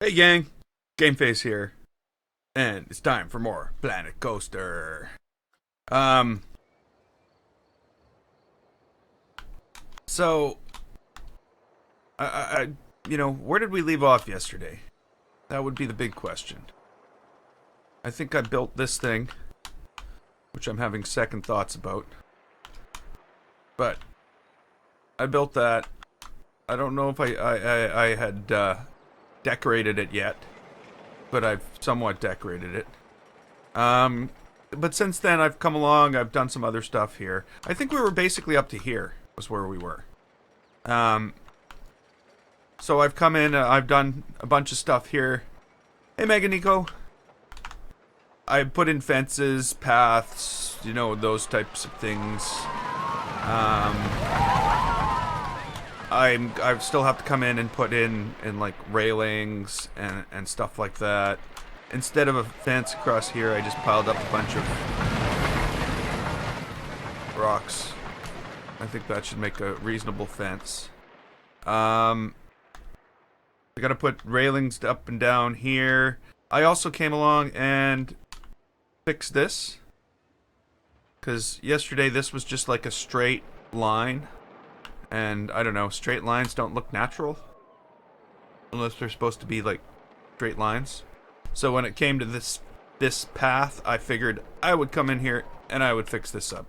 Hey gang, GameFace here, and it's time for more Planet Coaster. Um, so, where did we leave off yesterday? That would be the big question. I think I built this thing, which I'm having second thoughts about. But, I built that. I don't know if I had, decorated it yet, but I've somewhat decorated it. But since then I've come along, I've done some other stuff here. I think we were basically up to here was where we were. So I've come in, I've done a bunch of stuff here. Hey Meganico. I put in fences, paths, those types of things. I still have to come in and put in like railings and stuff like that. Instead of a fence across here, I just piled up a bunch of rocks. I think that should make a reasonable fence. I gotta put railings up and down here. I also came along and fixed this, because yesterday this was just like a straight line. And, I don't know, straight lines don't look natural. Unless they're supposed to be, like, straight lines. So when it came to this path, I figured I would come in here and I would fix this up.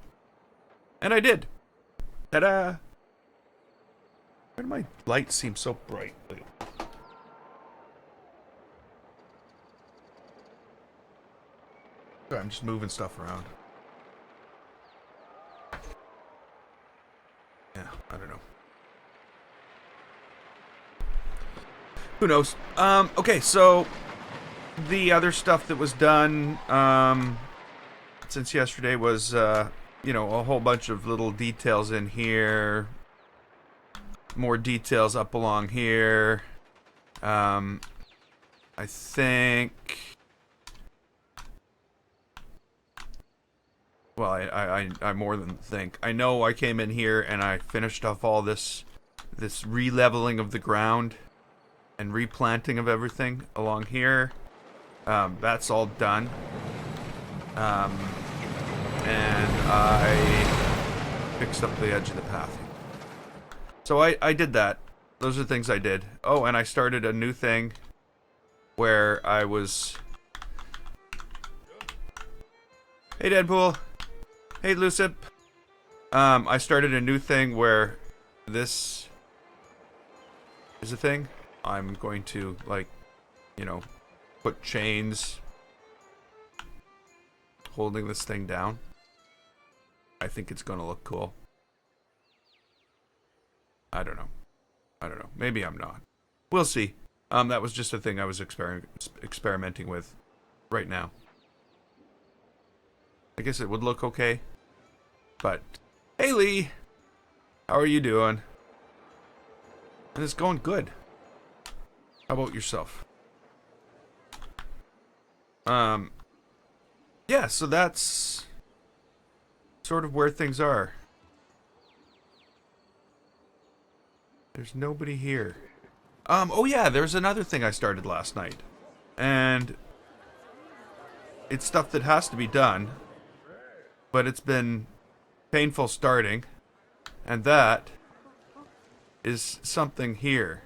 And I did. Ta-da! Why do my lights seem so bright? Sorry, I'm just moving stuff around. Yeah, I don't know. Who knows? Okay, so the other stuff that was done since yesterday was, a whole bunch of little details in here. More details up along here. I think... Well, I more than think. I know I came in here and I finished off all this re-leveling of the ground and replanting of everything along here. That's all done. And I fixed up the edge of the path. So I did that. Those are things I did. Oh, and I started a new thing where I was... Hey, Deadpool. Hey, Lucip. I started a new thing where this is a thing. I'm going to, like, put chains holding this thing down. I think it's going to look cool. I don't know. Maybe I'm not. We'll see. That was just a thing I was experimenting with right now. I guess it would look okay. But, hey Lee! How are you doing? And it's going good. How about yourself? Yeah, so that's sort of where things are. There's nobody here. Oh yeah, there's another thing I started last night. And it's stuff that has to be done. But it's been painful starting, and that is something here.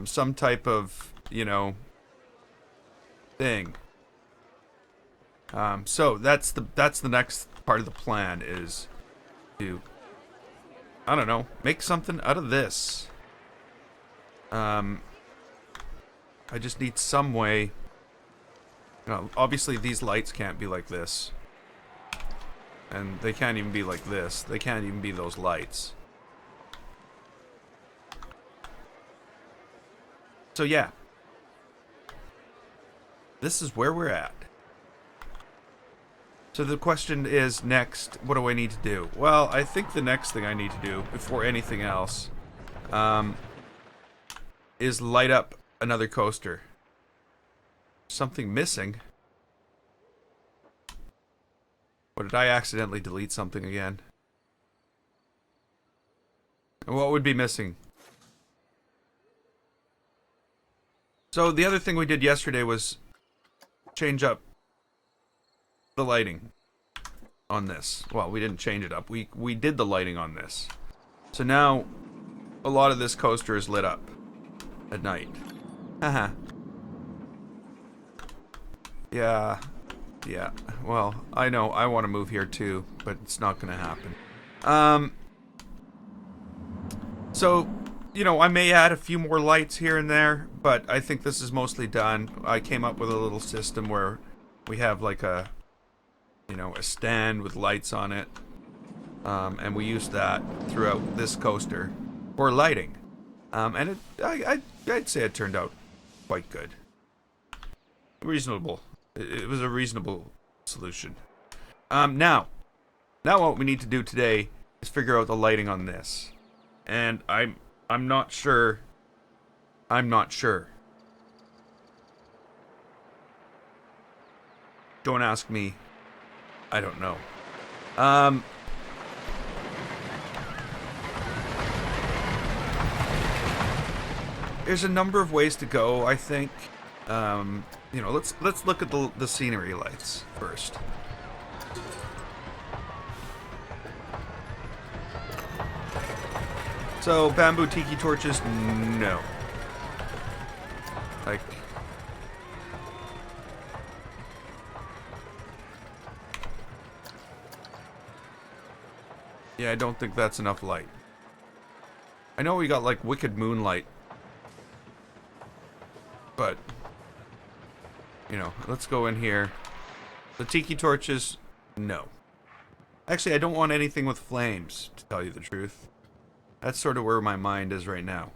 Some type of, thing. So that's the next part of the plan is to, I don't know, make something out of this. I just need some way. Obviously these lights can't be like this. And they can't even be like this. They can't even be those lights. So yeah. This is where we're at. So the question is, next, what do I need to do? Well, I think the next thing I need to do, before anything else, is light up another coaster. Something missing. Or did I accidentally delete something again? What would be missing? So the other thing we did yesterday was change up the lighting on this. Well, we didn't change it up. We did the lighting on this. So now a lot of this coaster is lit up at night. Haha. Yeah. Yeah. Well, I know I want to move here too, but it's not going to happen. So, you know, I may add a few more lights here and there, but I think this is mostly done. I came up with a little system where we have like a, you know, a stand with lights on it. And we use that throughout this coaster for lighting. And I'd say it turned out quite good. Reasonable. It was a reasonable solution. Now what we need to do today is figure out the lighting on this. And I'm not sure. I'm not sure. Don't ask me. I don't know. There's a number of ways to go, I think. You know, let's look at the scenery lights first. So, bamboo tiki torches, no. Like, yeah, I don't think that's enough light. I know we got like wicked moonlight, but you know, let's go in here. The tiki torches, no. Actually, I don't want anything with flames, to tell you the truth. That's sort of where my mind is right now.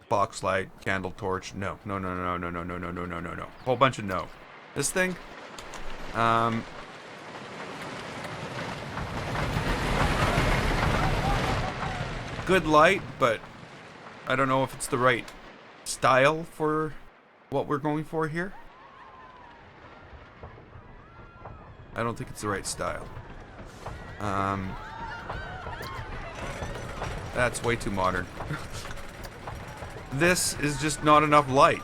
Box light, candle torch, no. No. Whole bunch of no. This thing, good light, but I don't know if it's the right style for what we're going for here. I don't think it's the right style. That's way too modern. This is just not enough light.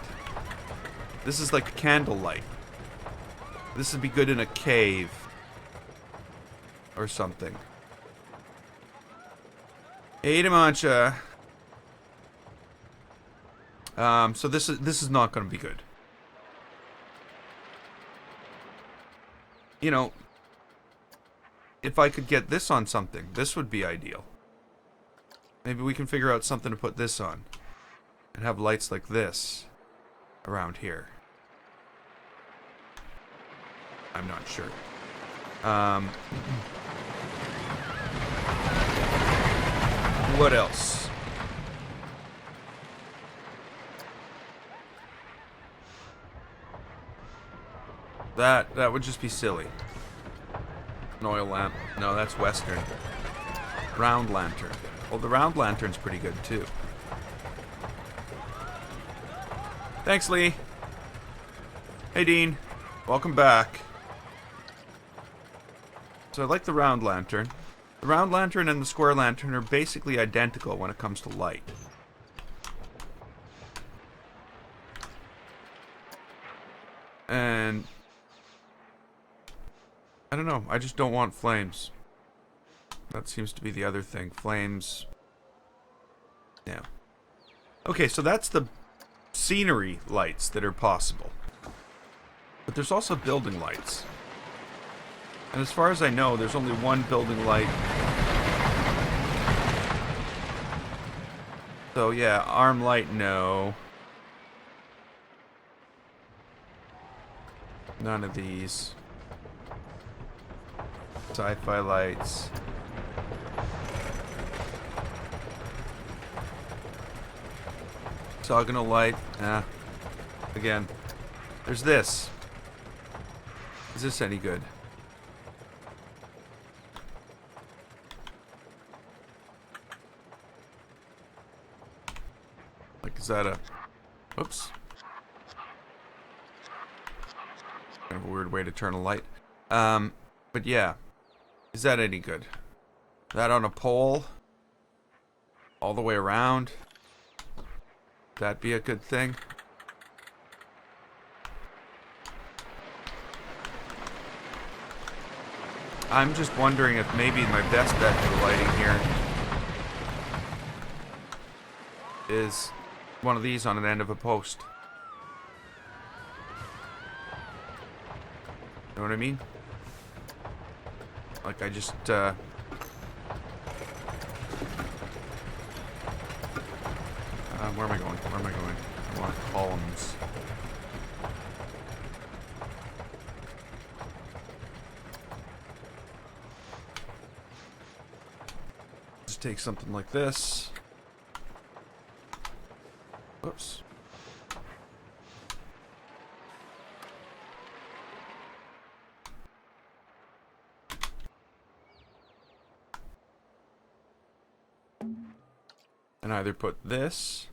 This is like candle light. This would be good in a cave or something. Hey, Demancha. So this is not going to be good. You know, if I could get this on something, this would be ideal. Maybe we can figure out something to put this on. And have lights like this around here. I'm not sure. What else? That would just be silly. An oil lamp. No, that's Western. Round lantern. Well, the round lantern's pretty good too. Thanks, Lee. Hey, Dean. Welcome back. So I like the round lantern. The round lantern and the square lantern are basically identical when it comes to light. And I don't know, I just don't want flames. That seems to be the other thing. Flames. Yeah. Okay, so that's the scenery lights that are possible. But there's also building lights. And as far as I know, there's only one building light. So yeah, arm light, no. None of these. Sci-fi lights. Orthogonal light. Again. There's this. Is this any good? Like, is that a... Oops. Kind of a weird way to turn a light. But yeah. Is that any good? That on a pole? All the way around? That be a good thing? I'm just wondering if maybe my best bet for the lighting here is one of these on an end of a post. Know what I mean? Like I just, where am I going? Where am I going? I want columns. Just take something like this. Whoops. And either put this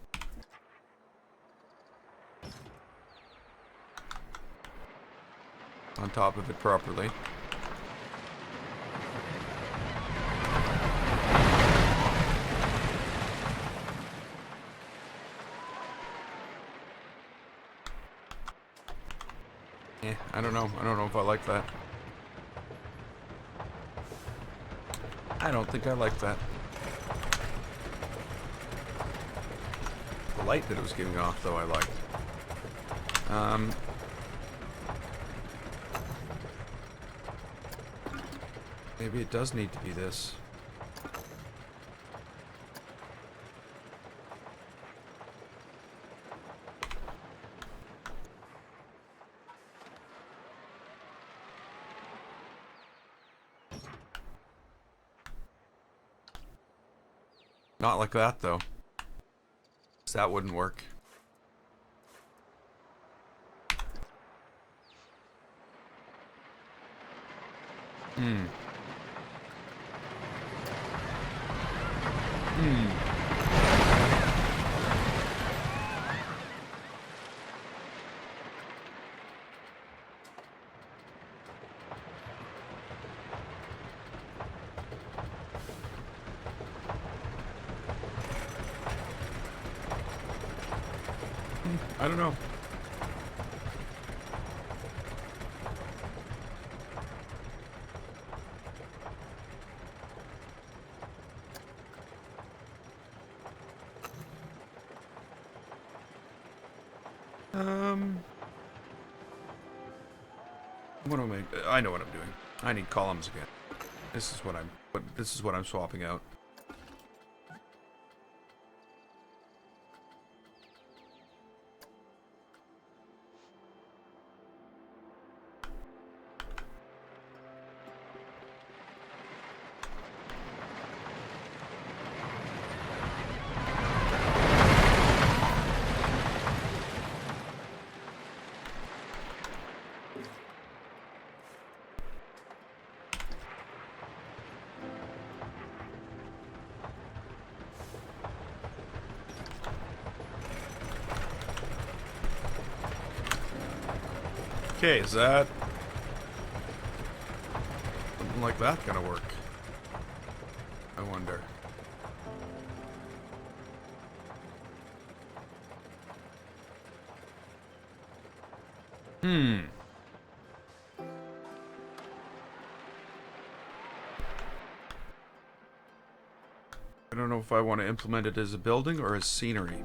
on top of it properly. I don't know. I don't know if I like that. I don't think I like that. The light that it was giving off, though, I liked. Maybe it does need to be this. Not like that, though. 'Cause that wouldn't work. I don't know. What am I know what I'm doing. I need columns again. This is what I'm swapping out. Okay, is that something like that gonna work? I wonder. I don't know if I want to implement it as a building or as scenery.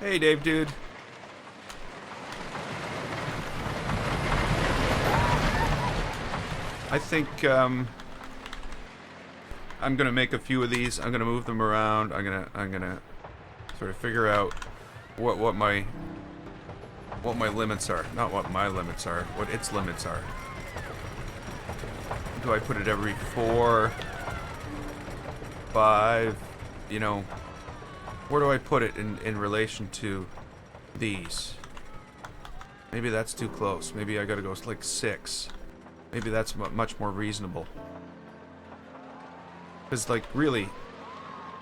Hey, Dave, dude. I think, I'm gonna make a few of these. I'm gonna move them around. I'm gonna sort of figure out what my limits are. Not what my limits are, what its limits are. Do I put it every 4, 5? You know, where do I put it in relation to these? Maybe that's too close. Maybe I gotta go like 6. Maybe that's much more reasonable. Because, like, really,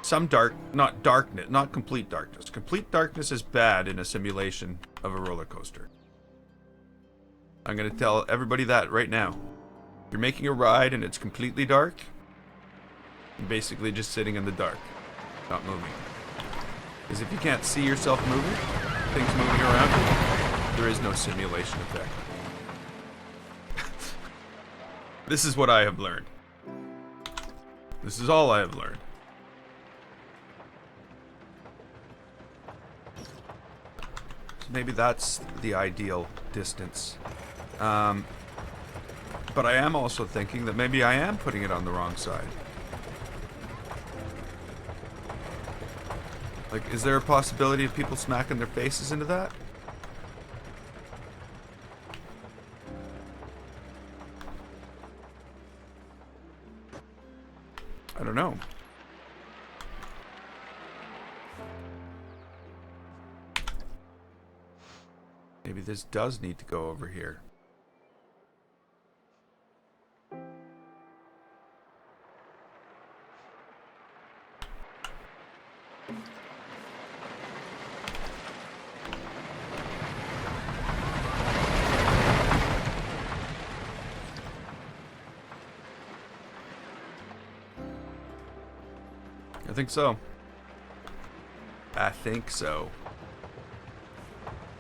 some not darkness, not complete darkness. Complete darkness is bad in a simulation of a roller coaster. I'm gonna tell everybody that right now. You're making a ride and it's completely dark. You're basically just sitting in the dark, not moving. Because if you can't see yourself moving, things moving around you, there is no simulation effect. This is what I have learned. This is all I have learned. So maybe that's the ideal distance. But I am also thinking that maybe I am putting it on the wrong side. Like, is there a possibility of people smacking their faces into that? I don't know. Maybe this does need to go over here. I think so. I think so.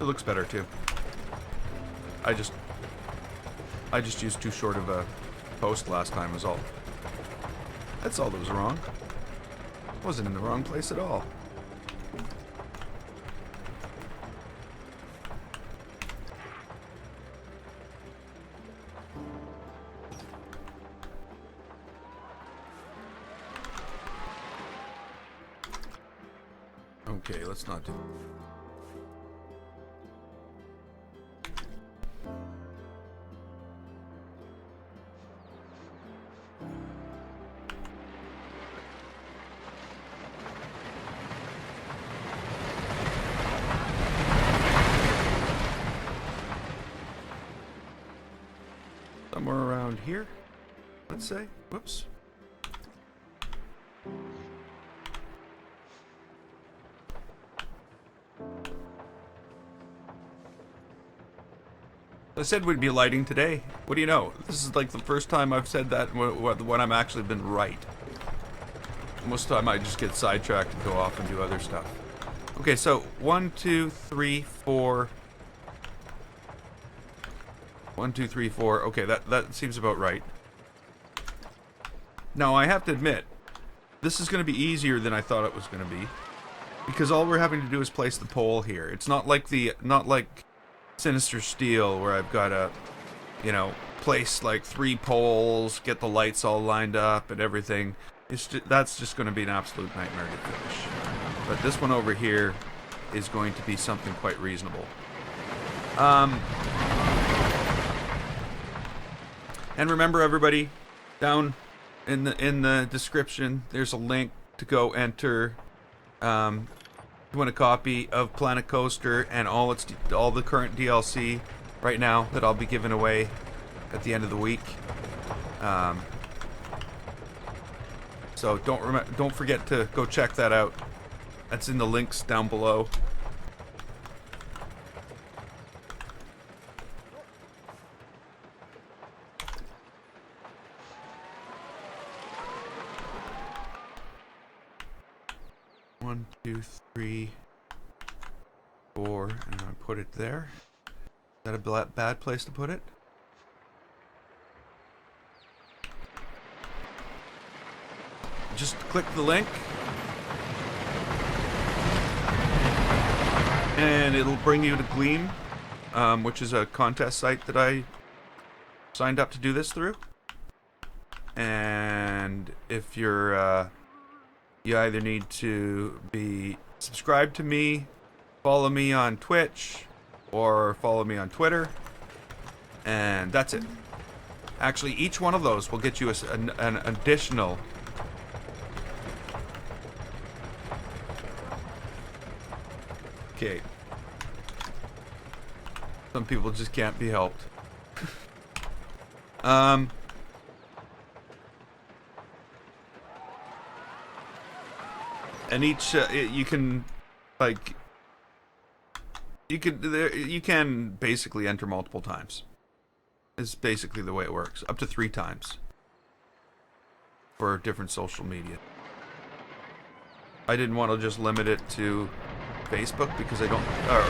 It looks better too. I just used too short of a post last time was all. That's all that was wrong. I wasn't in the wrong place at all. Okay, let's not do. Somewhere around here, let's say. Whoops. I said we'd be lighting today. What do you know? This is like the first time I've said that when I'm actually been right. Most of the time I just get sidetracked and go off and do other stuff. Okay, so 1, 2, 3, 4. 1, 2, 3, 4. Okay, that seems about right. Now I have to admit, this is going to be easier than I thought it was going to be, because all we're having to do is place the pole here. It's not like Sinister Steel, where I've got to, you know, place like 3 poles, get the lights all lined up and everything. That's just going to be an absolute nightmare to finish. But this one over here is going to be something quite reasonable. And remember, everybody, down in the description, there's a link to go enter. You want a copy of Planet Coaster and all the current DLC right now that I'll be giving away at the end of the week. So don't forget to go check that out. That's in the links down below. One, 2, 3, 4, and I put it there. Is that a bad place to put it? Just click the link, and it'll bring you to Gleam, which is a contest site that I signed up to do this through. And if you're you either need to be subscribe to me, follow me on Twitch, or follow me on Twitter, and that's it. Actually, each one of those will get you an additional... Okay. Some people just can't be helped. And each you can like you can basically enter multiple times. Is basically the way it works. Up to 3 times for different social media. I didn't want to just limit it to Facebook because I don't, or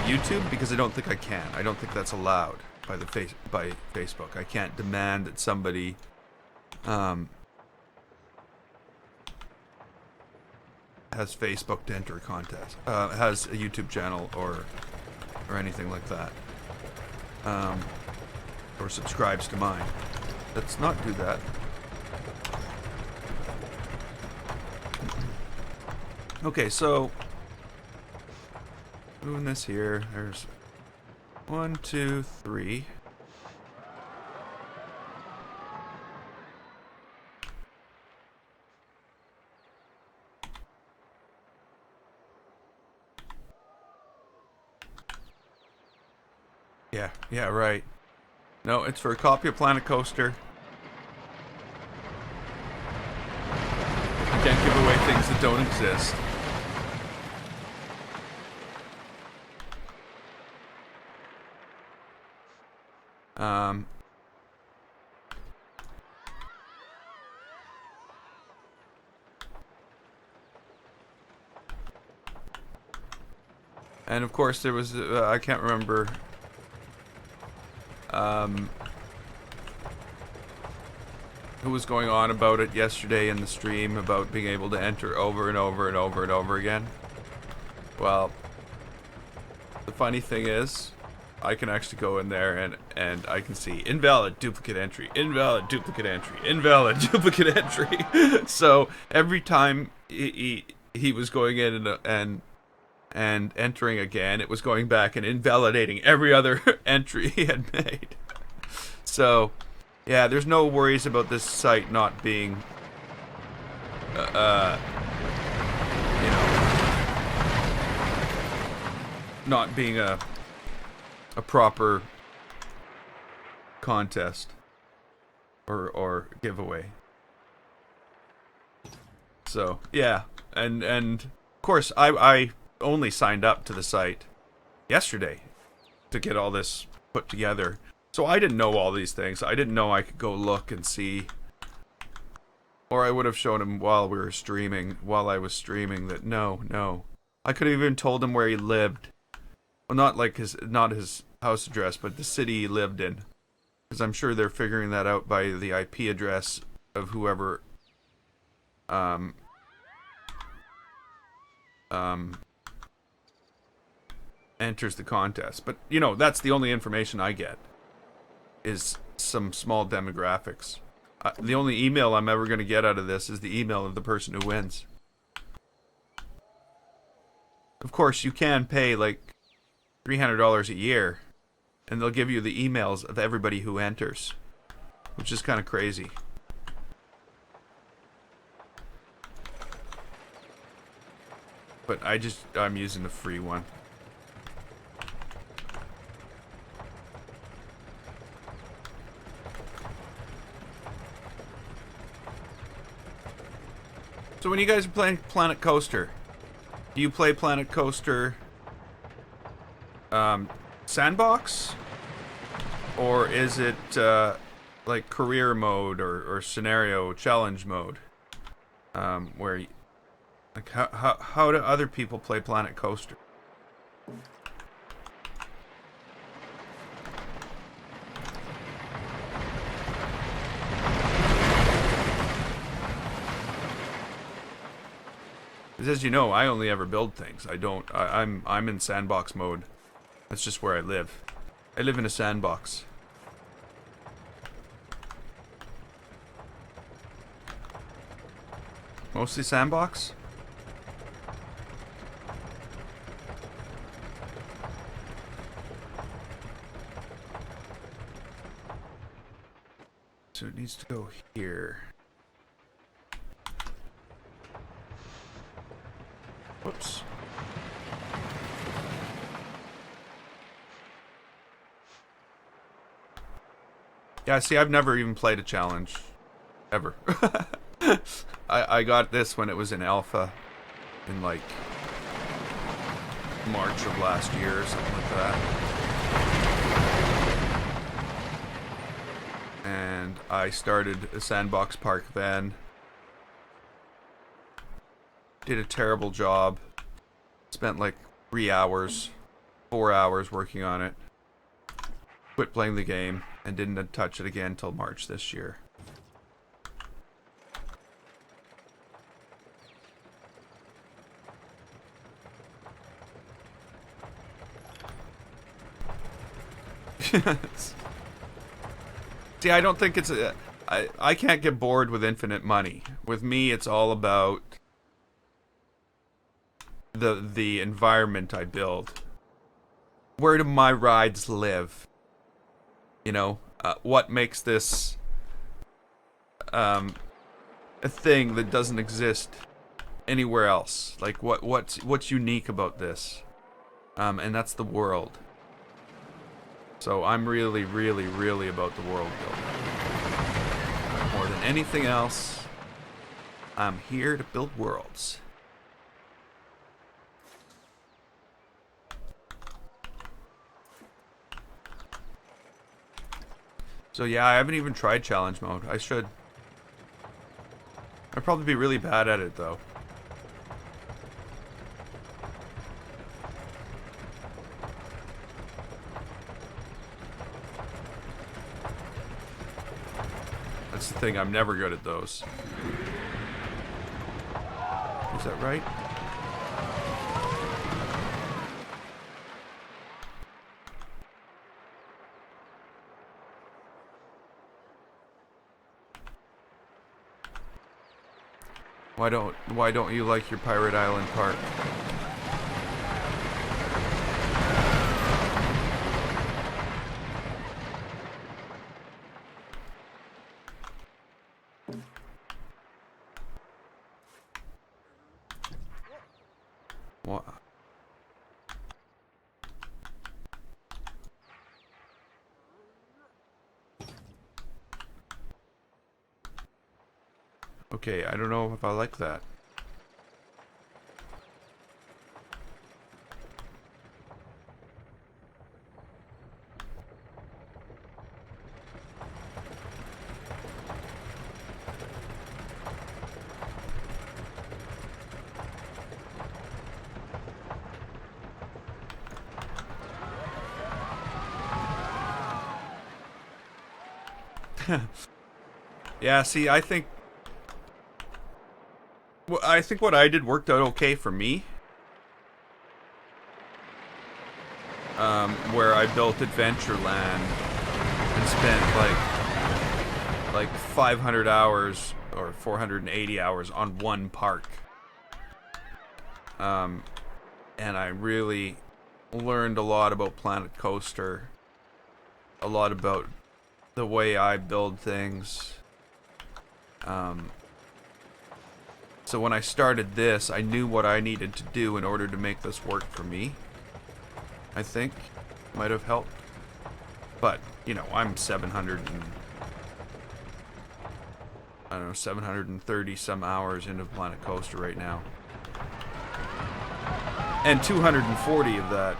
YouTube because I don't think I can. I don't think that's allowed by by Facebook. I can't demand that somebody has Facebook to enter a contest, has a YouTube channel or anything like that, or subscribes to mine. Let's not do that. Okay, so doing this here. There's 1, 2, 3. Yeah, right. No, it's for a copy of Planet Coaster. You can't give away things that don't exist. And of course there was, I can't remember, who was going on about it yesterday in the stream about being able to enter over and over and over and over again. Well, the funny thing is, I can actually go in there and I can see invalid duplicate entry, invalid duplicate entry, invalid duplicate entry. So every time he was going in and entering again, it was going back and invalidating every other entry he had made. So, yeah, there's no worries about this site not being, you know, not being a proper contest or giveaway. So, yeah, and of course I only signed up to the site yesterday to get all this put together. So I didn't know all these things. I didn't know I could go look and see. Or I would have shown him while I was streaming that no. I could have even told him where he lived. Well, not his house address, but the city he lived in. Because I'm sure they're figuring that out by the IP address of whoever enters the contest. But, you know, that's the only information I get, is some small demographics. The only email I'm ever going to get out of this is the email of the person who wins. Of course, you can pay like $300 a year, and they'll give you the emails of everybody who enters, which is kind of crazy. But I'm using the free one. So when you guys are playing Planet Coaster, do you play Planet Coaster sandbox? Or is it like career mode or scenario challenge mode? Where like how do other people play Planet Coaster? As you know, I only ever build things. I'm in sandbox mode. That's just where I live. I live in a sandbox. Mostly sandbox? needs to go here. Whoops. Yeah, see, I've never even played a challenge. Ever. I got this when it was in alpha. In, like, March of last year or something like that. And I started a sandbox park then. Did a terrible job. Spent like 3 hours, 4 hours working on it. Quit playing the game and didn't touch it again until March this year. See, I don't think it's a... I can't get bored with infinite money. With me, it's all about the environment I build. Where do my rides live? You know, what makes this a thing that doesn't exist anywhere else? Like, what's unique about this? And that's the world. So I'm really, really, really about the world building. More than anything else, I'm here to build worlds. So yeah, I haven't even tried challenge mode. I should. I'd probably be really bad at it though. That's the thing, I'm never good at those. Is that right? Why don't you like your Pirate Island Park? What? Okay, I don't know if I like that. Yeah, see, I think what I did worked out okay for me. Where I built Adventureland and spent like 500 hours or 480 hours on one park. And I really learned a lot about Planet Coaster, a lot about the way I build things. So when I started this, I knew what I needed to do in order to make this work for me. I think might have helped. But, you know, I'm 730 some hours into Planet Coaster right now. And 240 of that,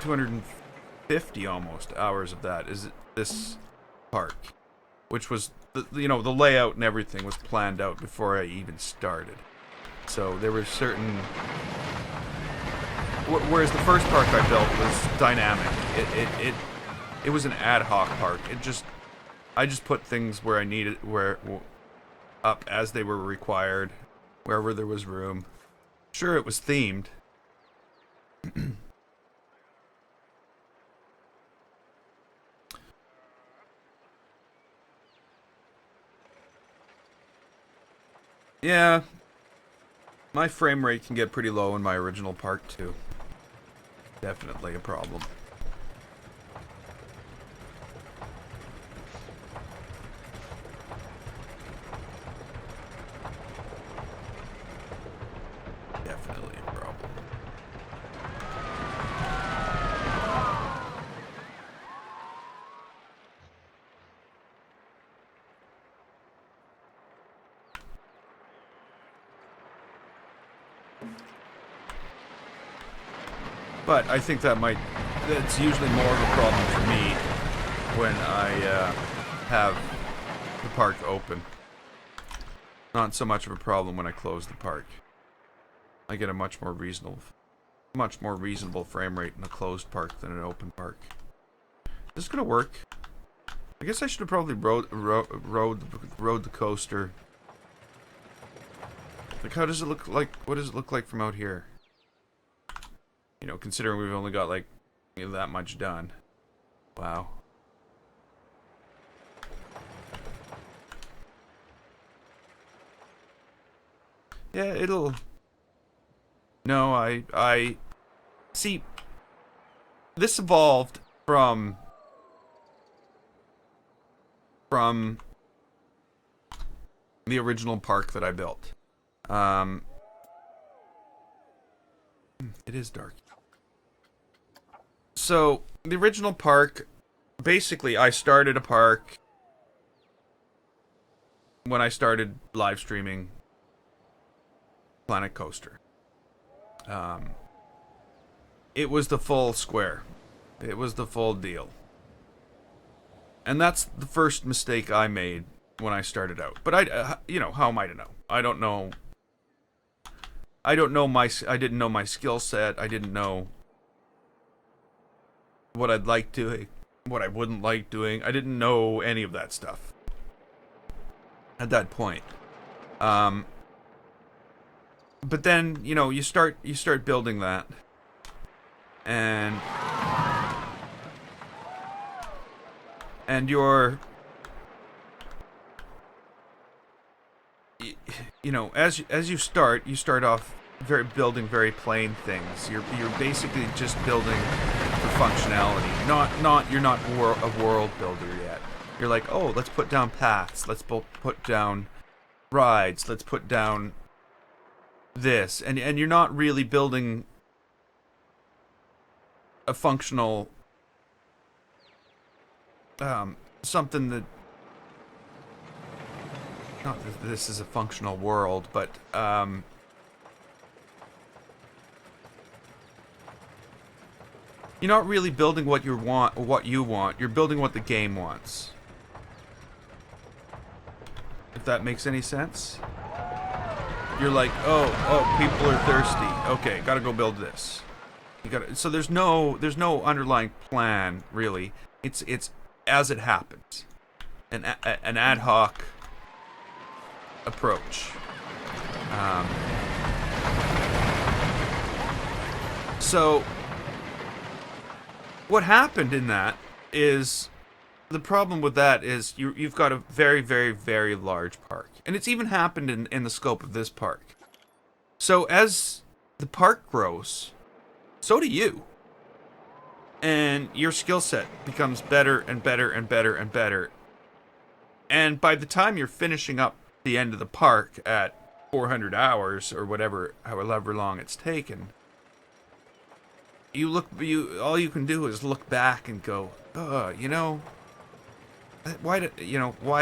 250 almost hours of that is this park, which was the layout and everything was planned out before I even started. So there were certain, whereas the first park I built was dynamic. It was an ad hoc park. I just put things where I needed, up as they were required, wherever there was room. Sure, it was themed. Yeah, my frame rate can get pretty low in my original park too. Definitely a problem. But I think that's usually more of a problem for me when I have the park open. Not so much of a problem when I close the park. I get a much more reasonable frame rate in a closed park than an open park. Is this gonna work? I guess I should have probably rode the coaster. Like, how does it look like? What does it look like from out here? You know, considering we've only got like that much done. Wow. Yeah, it'll... No, I... See, this evolved from the original park that I built. It is dark. So, the original park, basically, I started a park when I started live streaming Planet Coaster. It was the full square. It was the full deal. And that's the first mistake I made when I started out. But you know, how am I to know? I don't know. I didn't know my skill set. I didn't know what I'd like doing, what I wouldn't like doing. I didn't know any of that stuff at that point. But then, you know, you start building that, and you're, you know, as you start off building very plain things. You're basically just building for functionality. You're not a world builder yet. You're like, oh, let's put down paths. Let's put down rides. Let's put down this, and you're not really building a functional something that, not that this is a functional world, but you're not really building what you want. You're building what the game wants. If that makes any sense. You're like, oh, people are thirsty. Okay, gotta go build this. So there's no underlying plan really. It's as it happens, an ad hoc approach. So what happened in that is, the problem with that is you've got a very, very, very large park. And it's even happened in the scope of this park. So as the park grows, so do you. And your skill set becomes better and better and better and better. And by the time you're finishing up the end of the park at 400 hours or however long it's taken, all you can do is look back and go, you know, why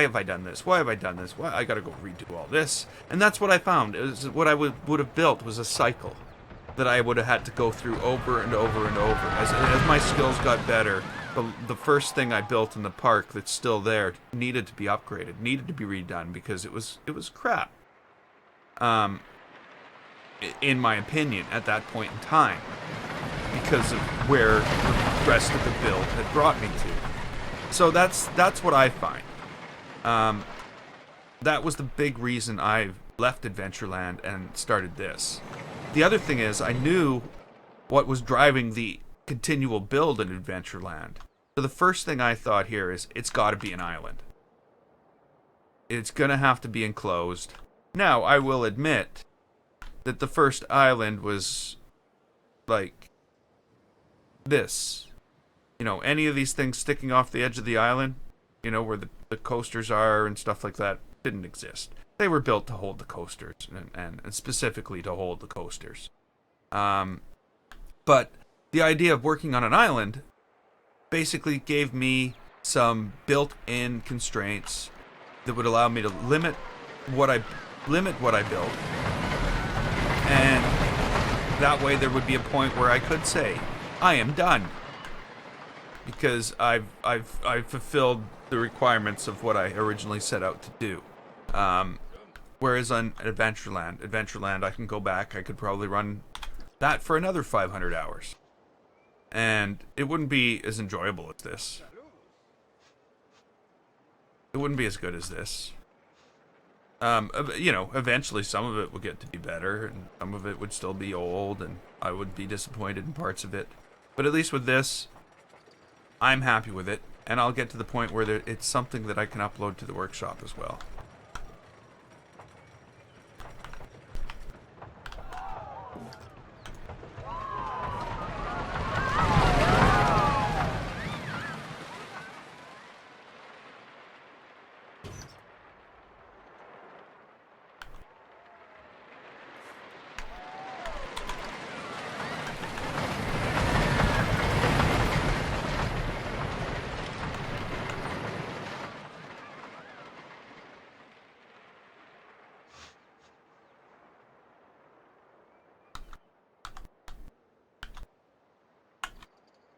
have I done this? Why have I done this? Why I gotta go redo all this? And that's what I found. It was what I would have built was a cycle that I would have had to go through over and over and over. As my skills got better, the first thing I built in the park that's still there needed to be upgraded, needed to be redone, because it was crap. In my opinion, at that point in time, because of where the rest of the build had brought me to. So that's what I find. That was the big reason I left Adventureland and started this. The other thing is, I knew what was driving the continual build in Adventureland. So the first thing I thought here is, it's got to be an island. It's going to have to be enclosed. Now, I will admit that the first island was like this. You know, any of these things sticking off the edge of the island, you know, where the coasters are and stuff like that, didn't exist. They were built to hold the coasters, and specifically to hold the coasters. But the idea of working on an island basically gave me some built-in constraints that would allow me to limit what I built, and that way there would be a point where I could say, I am done. Because I've fulfilled the requirements of what I originally set out to do. Whereas on Adventureland, I can go back, I could probably run that for another 500 hours. And it wouldn't be as enjoyable as this. It wouldn't be as good as this. You know, eventually some of it would get to be better, and some of it would still be old, and I would be disappointed in parts of it. But at least with this, I'm happy with it, and I'll get to the point where it's something that I can upload to the workshop as well.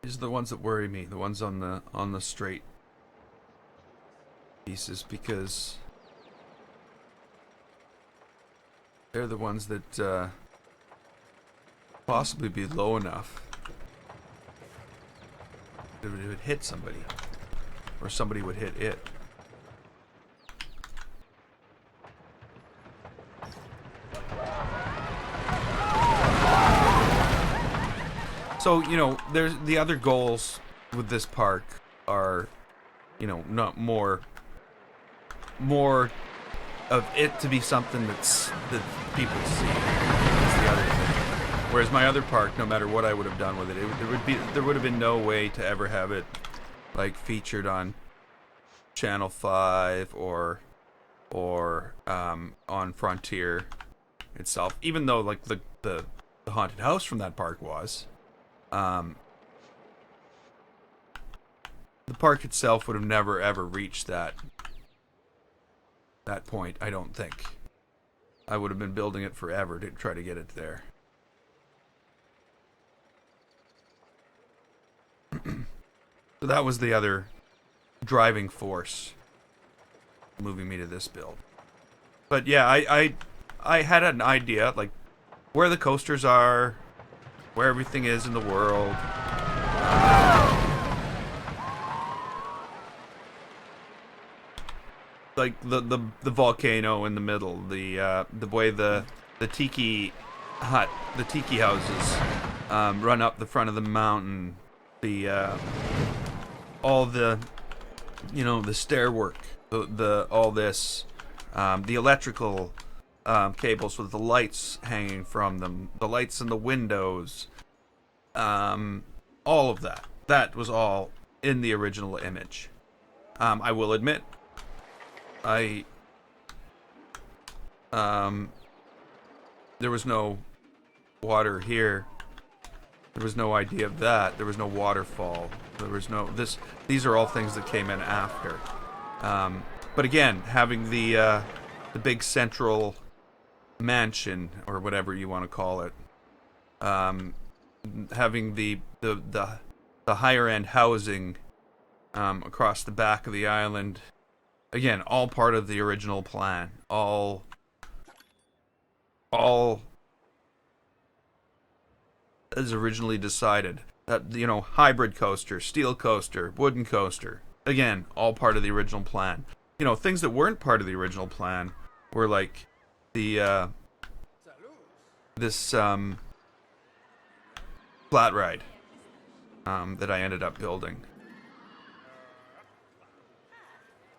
These are the ones that worry me, the ones on the straight pieces, because they're the ones that possibly be low enough that it would hit somebody, or somebody would hit it. So, you know, there's the other goals with this park are, you know, not more of it to be something that people see. That's the other thing. Whereas my other park, no matter what I would have done with it, there would have been no way to ever have it like featured on Channel 5 or on Frontier itself. Even though like the haunted house from that park was. The park itself would have never ever reached that point, I don't think. I would have been building it forever to try to get it there. So that was the other driving force moving me to this build. But yeah, I had an idea, like, where the coasters are, where everything is in the world. Like the volcano in the middle, the way the tiki hut, the tiki houses run up the front of the mountain, all the, you know, the stair work, all this, the electrical cables with the lights hanging from them, the lights in the windows, all of that. That was all in the original image. I will admit, there was no water here. There was no idea of that. There was no waterfall. There was no these are all things that came in after. But again, having the big central mansion, or whatever you want to call it, having the higher end housing across the back of the island, again, all part of the original plan, all as originally decided. That, you know, hybrid coaster, steel coaster, wooden coaster, again, all part of the original plan. You know, things that weren't part of the original plan were like this flat ride that I ended up building.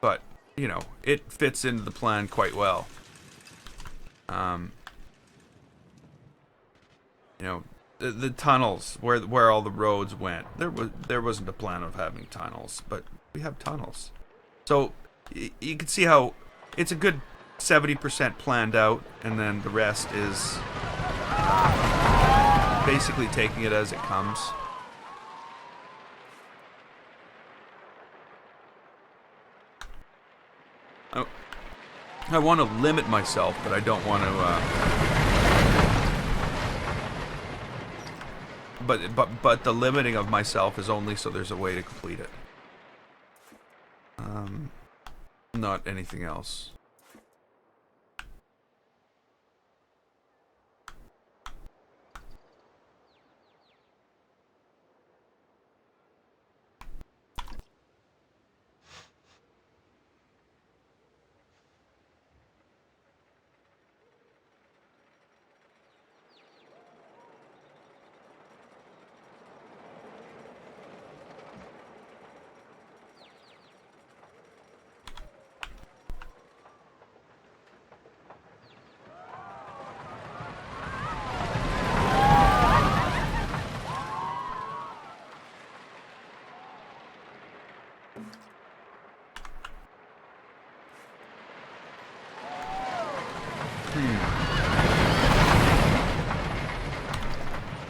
But, you know, it fits into the plan quite well. You know, the tunnels, where all the roads went, there wasn't a plan of having tunnels, but we have tunnels. So you can see how it's a good 70% planned out, and then the rest is basically taking it as it comes. I want to limit myself, but I don't want to but the limiting of myself is only so there's a way to complete it. Not anything else.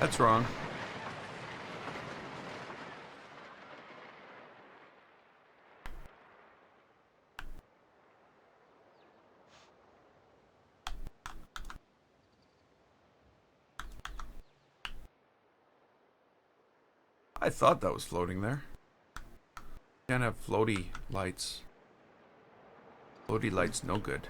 That's wrong. I thought that was floating there. Can't have floaty lights. Floaty lights no good.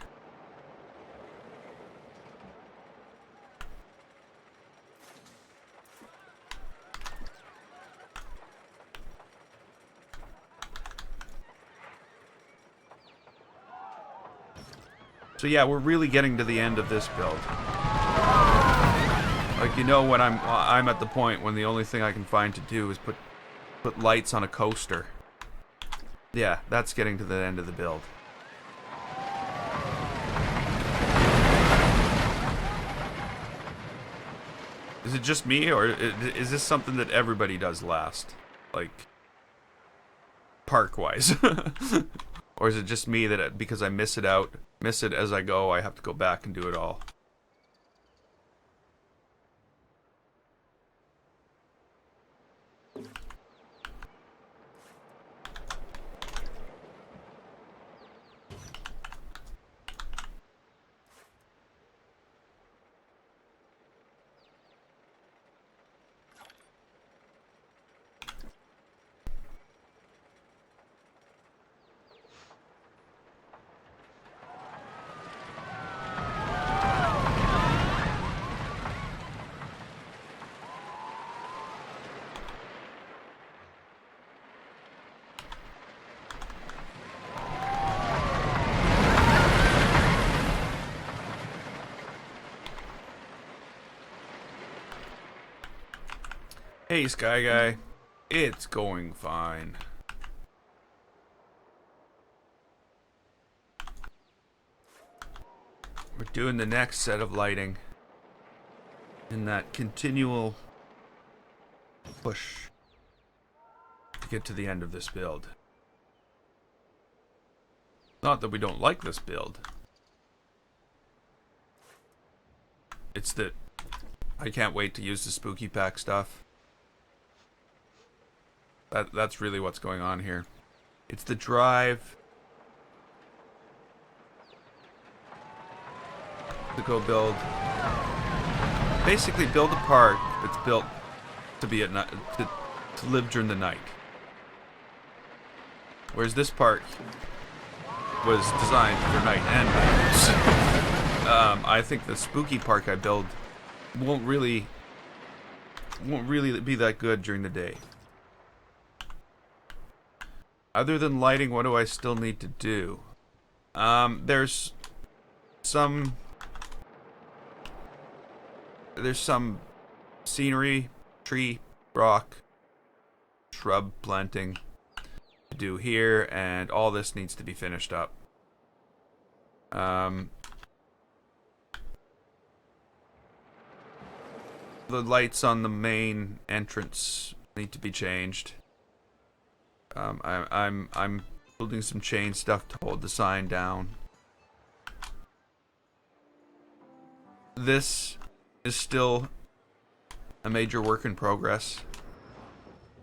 So yeah, we're really getting to the end of this build. Like, you know, when I'm at the point when the only thing I can find to do is put lights on a coaster. Yeah, that's getting to the end of the build. Is it just me, or is this something that everybody does last? Like, park-wise? Or is it just me that, because I miss it as I go, I have to go back and do it all? Hey, Sky Guy. It's going fine. We're doing the next set of lighting in that continual push to get to the end of this build. Not that we don't like this build. It's that I can't wait to use the spooky pack stuff. That's really what's going on here. It's the drive to go build, basically build a park that's built to be at night, to live during the night. Whereas this park was designed for night and night. I think the spooky park I build won't really be that good during the day. Other than lighting, what do I still need to do? There's some scenery, tree, rock, shrub planting to do here, and all this needs to be finished up. The lights on the main entrance need to be changed. I'm building some chain stuff to hold the sign down. This is still a major work in progress.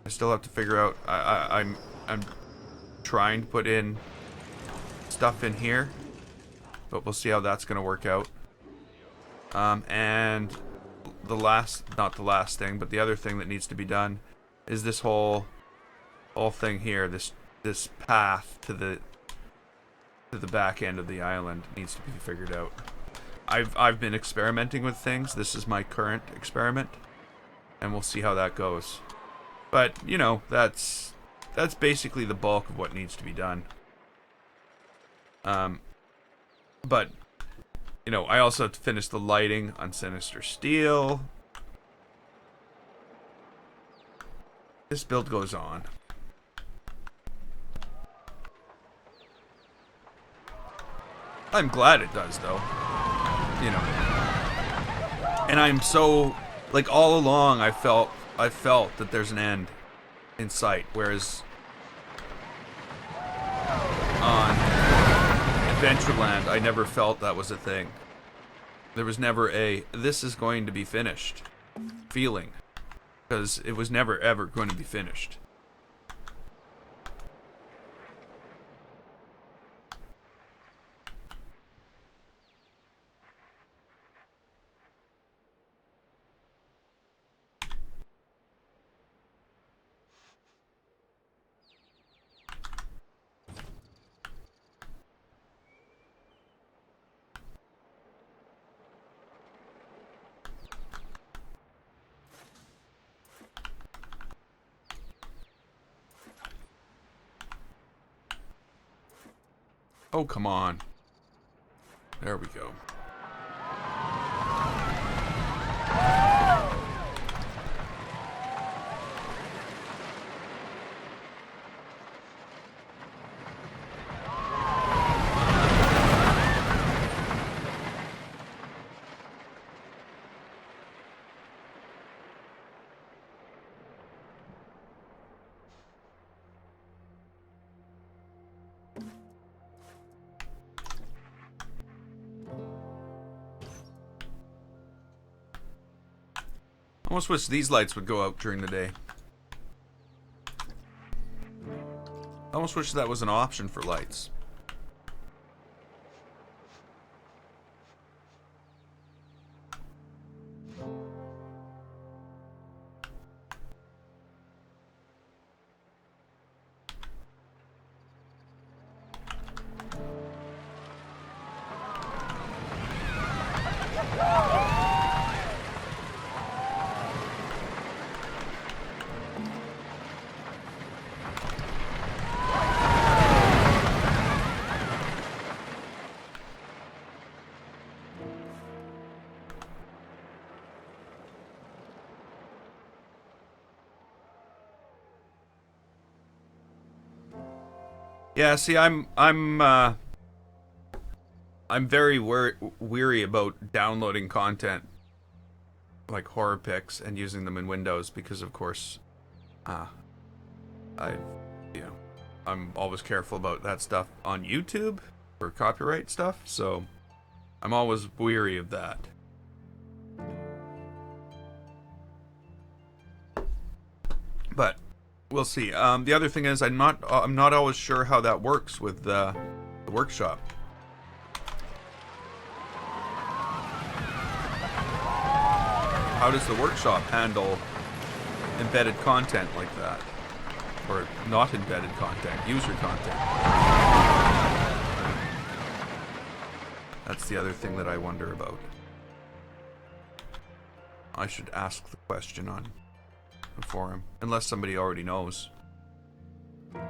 I still have to figure out. I'm trying to put in stuff in here, but we'll see how that's going to work out. And not the last thing, but the other thing that needs to be done is this whole thing here. This path to the back end of the island needs to be figured out. I've been experimenting with things. This is my current experiment, and we'll see how that goes. But you know, that's basically the bulk of what needs to be done. But you know, I also have to finish the lighting on Sinister Steel. This build goes on. I'm glad it does, though. You know. And I'm so, like, all along I felt that there's an end in sight, whereas on Adventureland I never felt that was a thing. There was never a this is going to be finished feeling, because it was never ever going to be finished. Oh, come on. There we go. I almost wish these lights would go out during the day. I almost wish that was an option for lights. Yeah, see, I'm very weary about downloading content like horror pics and using them in Windows because, of course, I'm always careful about that stuff on YouTube for copyright stuff, so I'm always weary of that. But we'll see. The other thing is, I'm not always sure how that works with the workshop. How does the workshop handle embedded content like that? Or not embedded content, user content? That's the other thing that I wonder about. I should ask the question on the forum, unless somebody already knows. You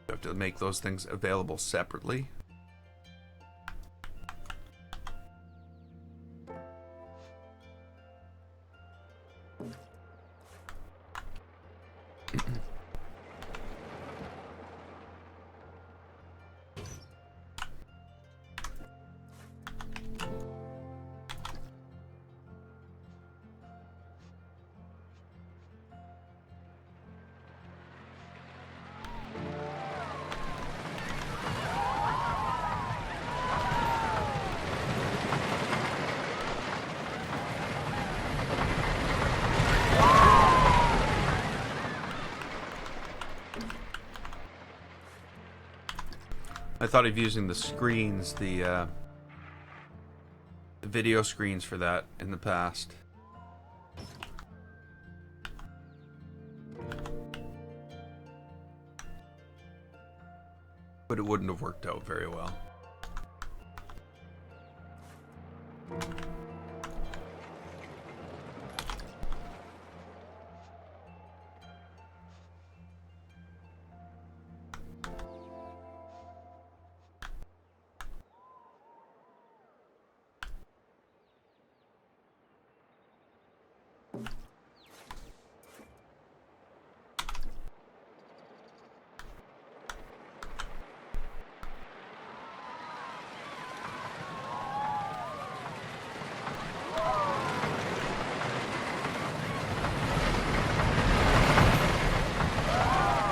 have to make those things available separately. I thought of using the screens, the the video screens for that in the past. But it wouldn't have worked out very well.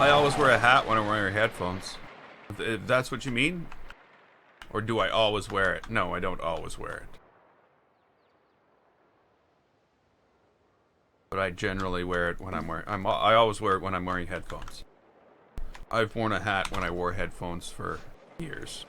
I always wear a hat when I'm wearing headphones. If that's what you mean? Or do I always wear it? No, I don't always wear it. But I generally wear it when I'm wearing... I always wear it when I'm wearing headphones. I've worn a hat when I wore headphones for years.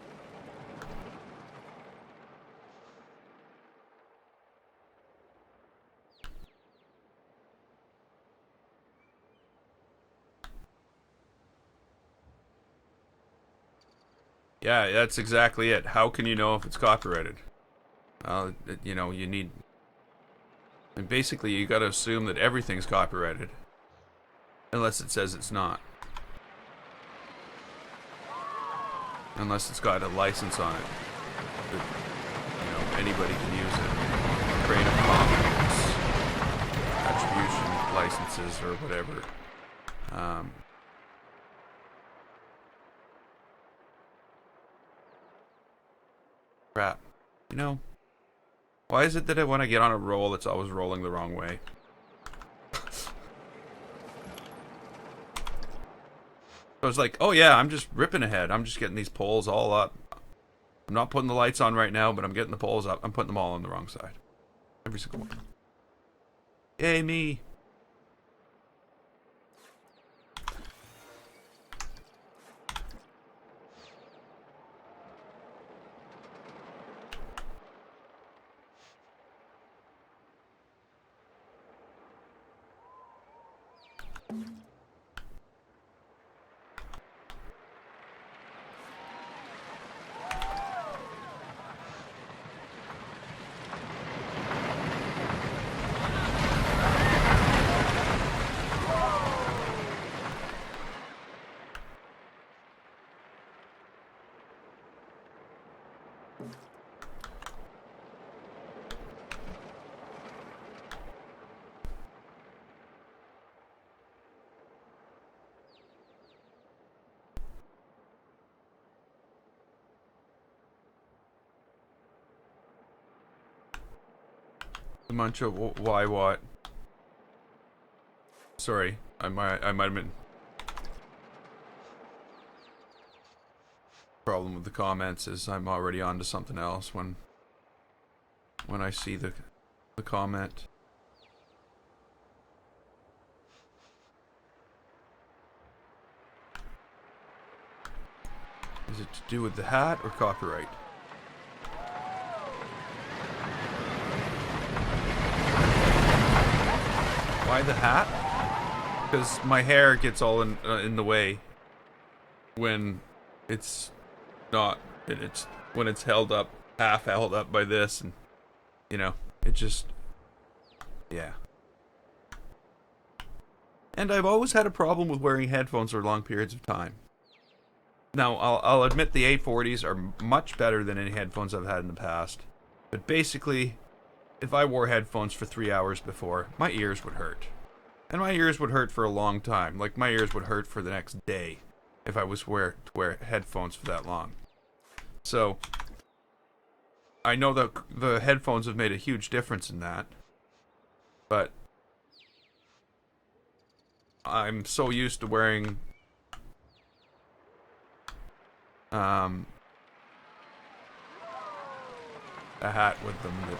Yeah, that's exactly it. How can you know if it's copyrighted? You know, you need... And basically, you gotta assume that everything's copyrighted. Unless it says it's not. Unless it's got a license on it. That, you know, anybody can use it. Creative Commons, attribution licenses, or whatever. Crap. You know, why is it that when I get on a roll, it's always rolling the wrong way? I was like, oh yeah, I'm just ripping ahead. I'm just getting these poles all up. I'm not putting the lights on right now, but I'm getting the poles up. I'm putting them all on the wrong side. Every single one. Yay, me. A bunch of why what? Sorry, I might have been. Problem with the comments is I'm already on to something else when I see the comment. Is it to do with the hat or copyright? Why the hat? Because my hair gets all in the way when it's not. It's when it's held up, half held up by this, and you know, it just, yeah. And I've always had a problem with wearing headphones for long periods of time. Now, I'll admit the A40s are much better than any headphones I've had in the past, but basically, if I wore headphones for 3 hours before, my ears would hurt. And my ears would hurt for a long time. Like, my ears would hurt for the next day if I was to wear headphones for that long. So, I know that the headphones have made a huge difference in that. But I'm so used to wearing a hat with them that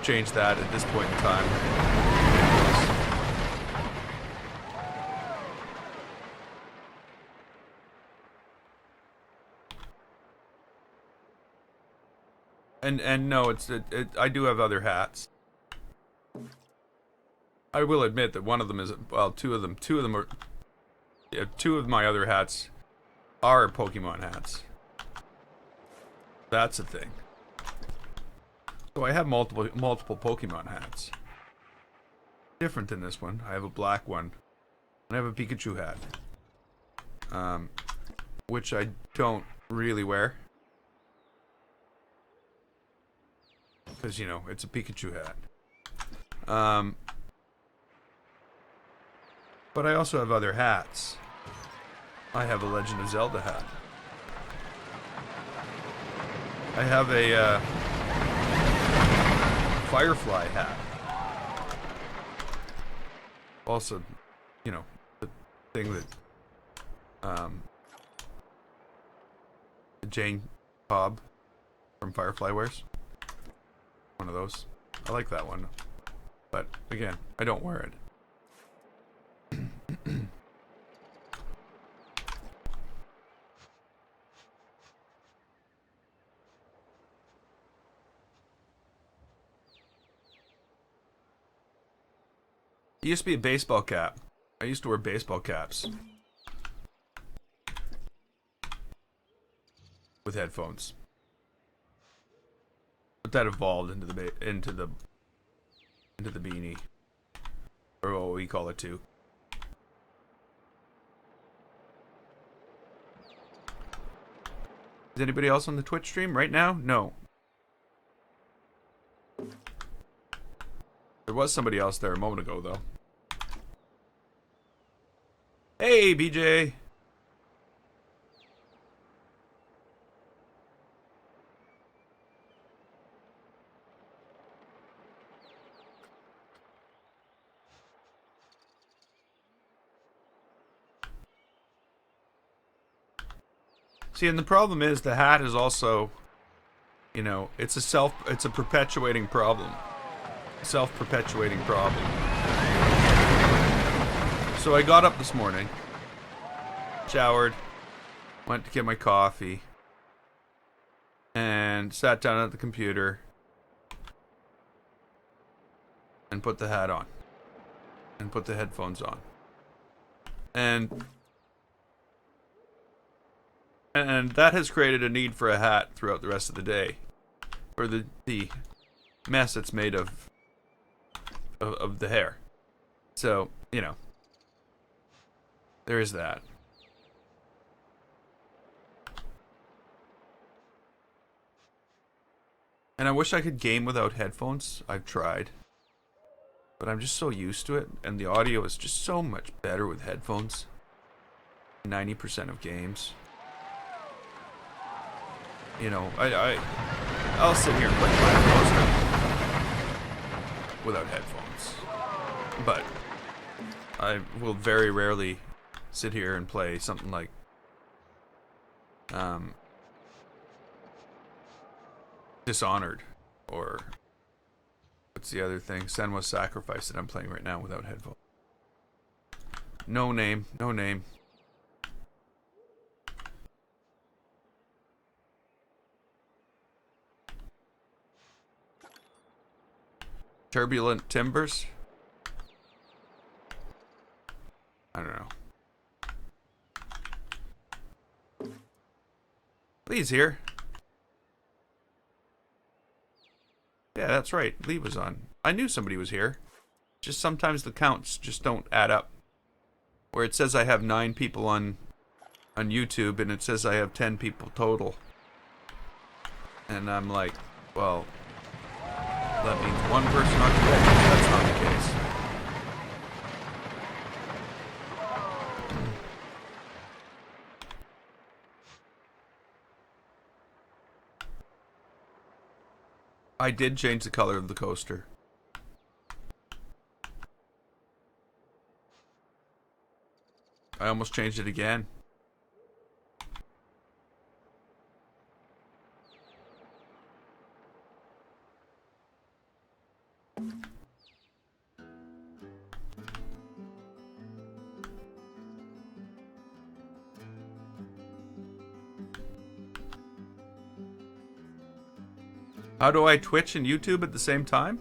change that at this point in time. And no, I do have other hats. I will admit that one of them is, well, two of them are, yeah, two of my other hats are Pokemon hats. That's a thing. So I have multiple Pokemon hats. Different than this one. I have a black one. And I have a Pikachu hat. Which I don't really wear. Because, you know, it's a Pikachu hat. But I also have other hats. I have a Legend of Zelda hat. I have a Firefly hat. Also, you know, the thing that Jane Cobb from Firefly wears. One of those. I like that one. But again, I don't wear it. It used to be a baseball cap. I used to wear baseball caps with headphones, but that evolved into the beanie, or what we call it too. Is anybody else on the Twitch stream right now? No. There was somebody else there a moment ago, though. Hey, BJ. See, and the problem is the hat is also, you know, it's a perpetuating problem. Self-perpetuating problem. So I got up this morning, showered, went to get my coffee, and sat down at the computer and put the hat on and put the headphones on. And that has created a need for a hat throughout the rest of the day, for the mess it's made of the hair. So, you know, there is that. And I wish I could game without headphones. I've tried, but I'm just so used to it, and the audio is just so much better with headphones. 90% of games. You know, I'll sit here and play Final Coaster without headphones, but I will very rarely sit here and play something like Dishonored, or what's the other thing? Senua's Sacrifice that I'm playing right now without headphones. No name. Turbulent Timbers? I don't know. Lee's here. Yeah, that's right. Lee was on. I knew somebody was here. Just sometimes the counts just don't add up. Where it says I have 9 people on YouTube, and it says I have 10 people total. And I'm like, well, that means one person on today. That's not the case. I did change the color of the coaster. I almost changed it again. How do I Twitch and YouTube at the same time?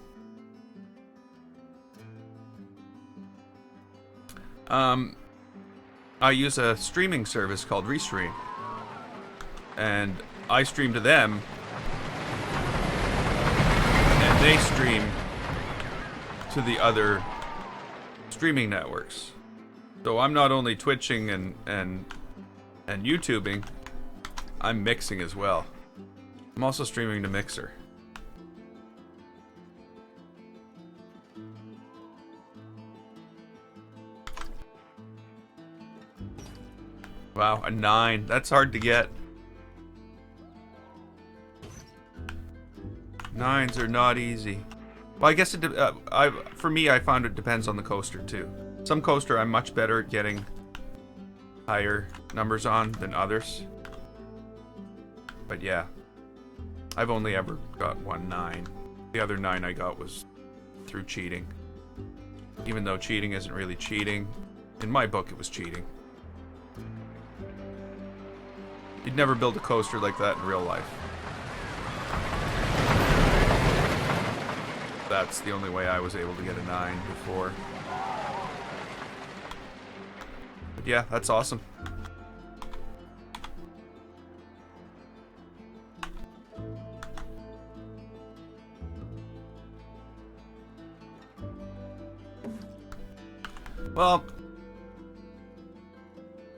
I use a streaming service called Restream. And I stream to them. And they stream to the other streaming networks. So I'm not only Twitching and YouTubing, I'm mixing as well. I'm also streaming to Mixer. Wow, a 9. That's hard to get. 9s are not easy. Well, I guess for me, I found it depends on the coaster too. Some coaster I'm much better at getting higher numbers on than others. But yeah, I've only ever got one 9. The other 9 I got was through cheating. Even though cheating isn't really cheating, in my book it was cheating. You'd never build a coaster like that in real life. That's the only way I was able to get a 9 before. But yeah, that's awesome. Well,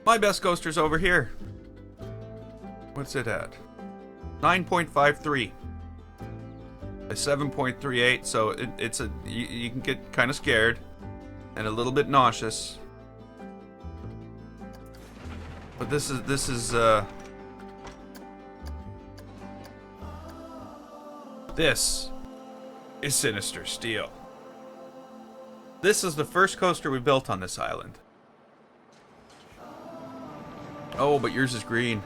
my best coaster's over here. What's it at? 9.53. A 7.38, so it's a you can get kind of scared and a little bit nauseous. But this is Sinister Steel. This is the first coaster we built on this island. Oh, but yours is green.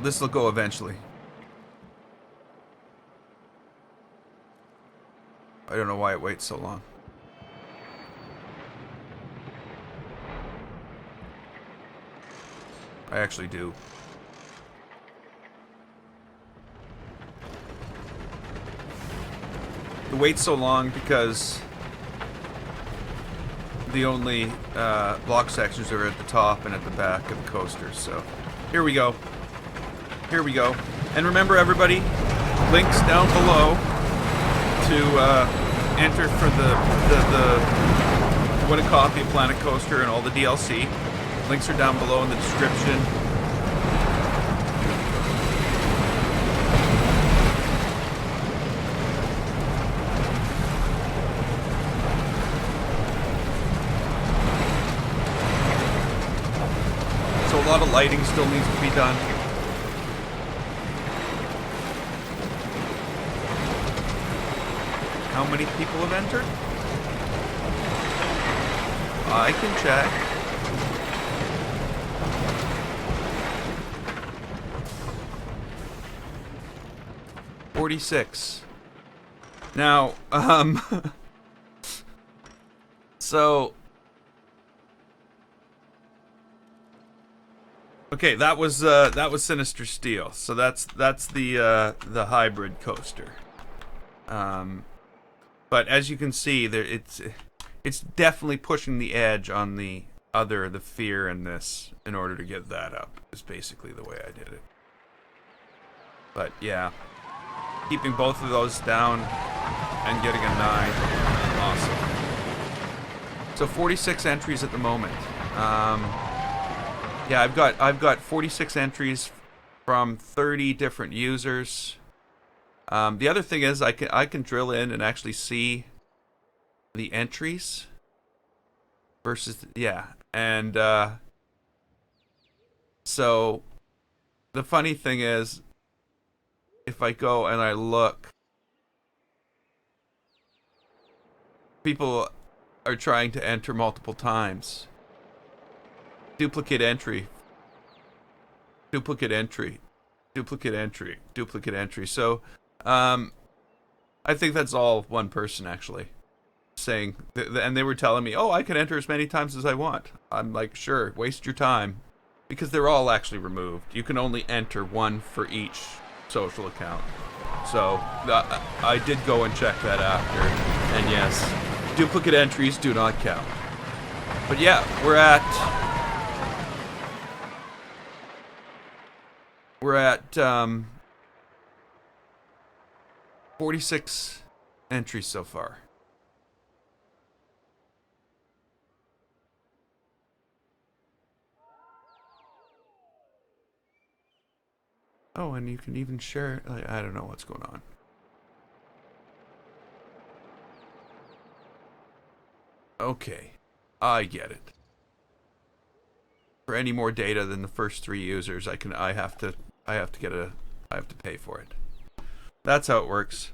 This will go eventually. I don't know why it waits so long. I actually do. It waits so long because the only block sections are at the top and at the back of the coaster. So here we go. Here we go. And remember, everybody, links down below to enter for the win a copy of Planet Coaster and all the DLC. Links are down below in the description. So a lot of lighting still needs to be done. How many people have entered? I can check. $46. Now, so okay, that was Sinister Steel. So that's the hybrid coaster. But as you can see, there it's definitely pushing the edge on the Fear in this in order to get that up. Is basically the way I did it. But yeah, keeping both of those down and getting a 9, awesome. So 46 entries at the moment. Yeah, I've got 46 entries from 30 different users. The other thing is I can drill in and actually see the entries versus and so the funny thing is if I go and I look, people are trying to enter multiple times. Duplicate entry. Duplicate entry. Duplicate entry. Duplicate entry. So I think that's all one person, actually. saying, and they were telling me, oh, I can enter as many times as I want. I'm like, sure, waste your time. Because they're all actually removed. You can only enter one for each social account. So I did go and check that after. And yes, duplicate entries do not count. But yeah, we're at 46 entries so far. Oh, and you can even share. I don't know what's going on. Okay, I get it. For any more data than the first 3 users, I have to pay for it. That's how it works.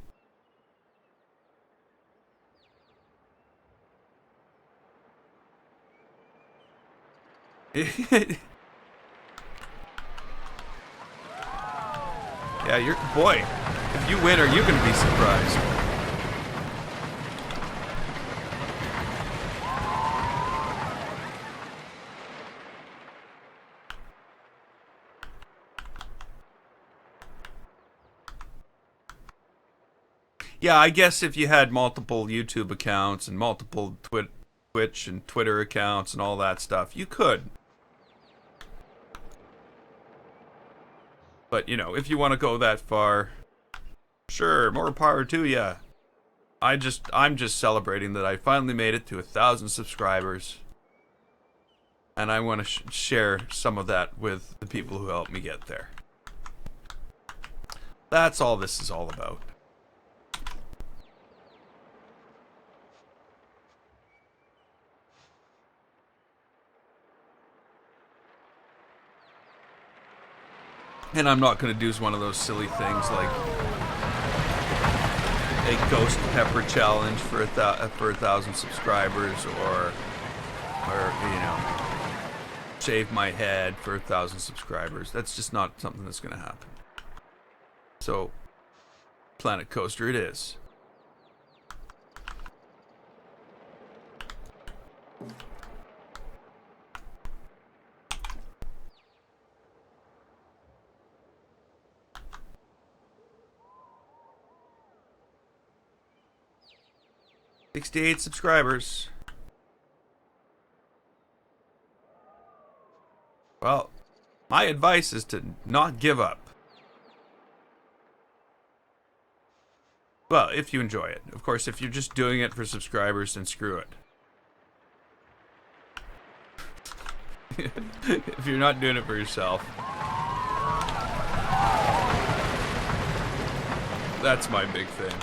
Yeah, boy. If you win, are you gonna be surprised? Yeah, I guess if you had multiple YouTube accounts and multiple Twitch and Twitter accounts and all that stuff, you could. But, you know, if you want to go that far, sure, more power to ya. I'm just celebrating that I finally made it to 1,000 subscribers. And I want to share some of that with the people who helped me get there. That's all this is all about. And I'm not going to do one of those silly things like a ghost pepper challenge for 1,000 subscribers, or you know, shave my head for 1,000 subscribers. That's just not something that's going to happen. So, Planet Coaster it is. $68 subscribers. Well, my advice is to not give up. Well, if you enjoy it. Of course, if you're just doing it for subscribers, then screw it. If you're not doing it for yourself. That's my big thing.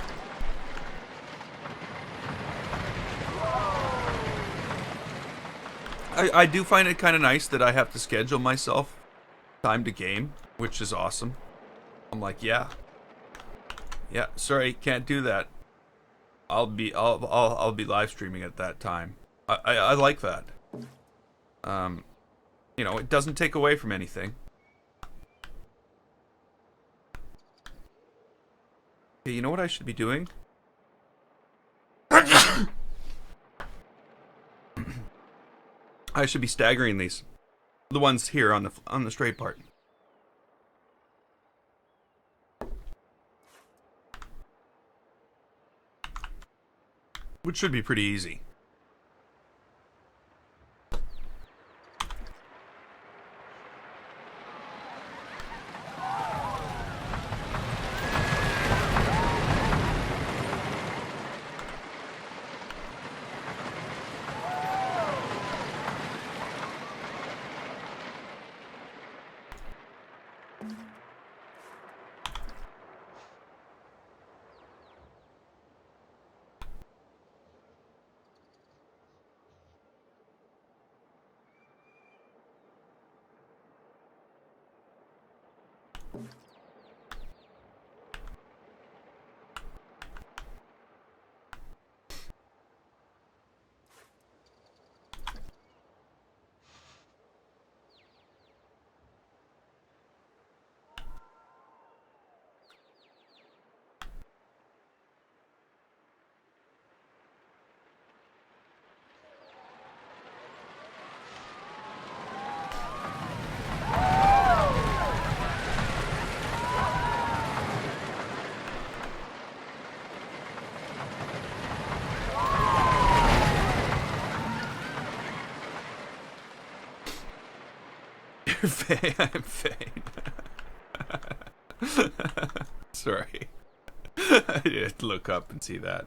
I do find it kind of nice that I have to schedule myself time to game, which is awesome. I'm like, yeah, sorry, can't do that. I'll be live streaming at that time. I like that. You know, it doesn't take away from anything. Okay, you know what I should be doing? I should be staggering these, the ones here on the straight part. Which should be pretty easy. You're Faye. I'm Faye. Sorry. I had to look up and see that.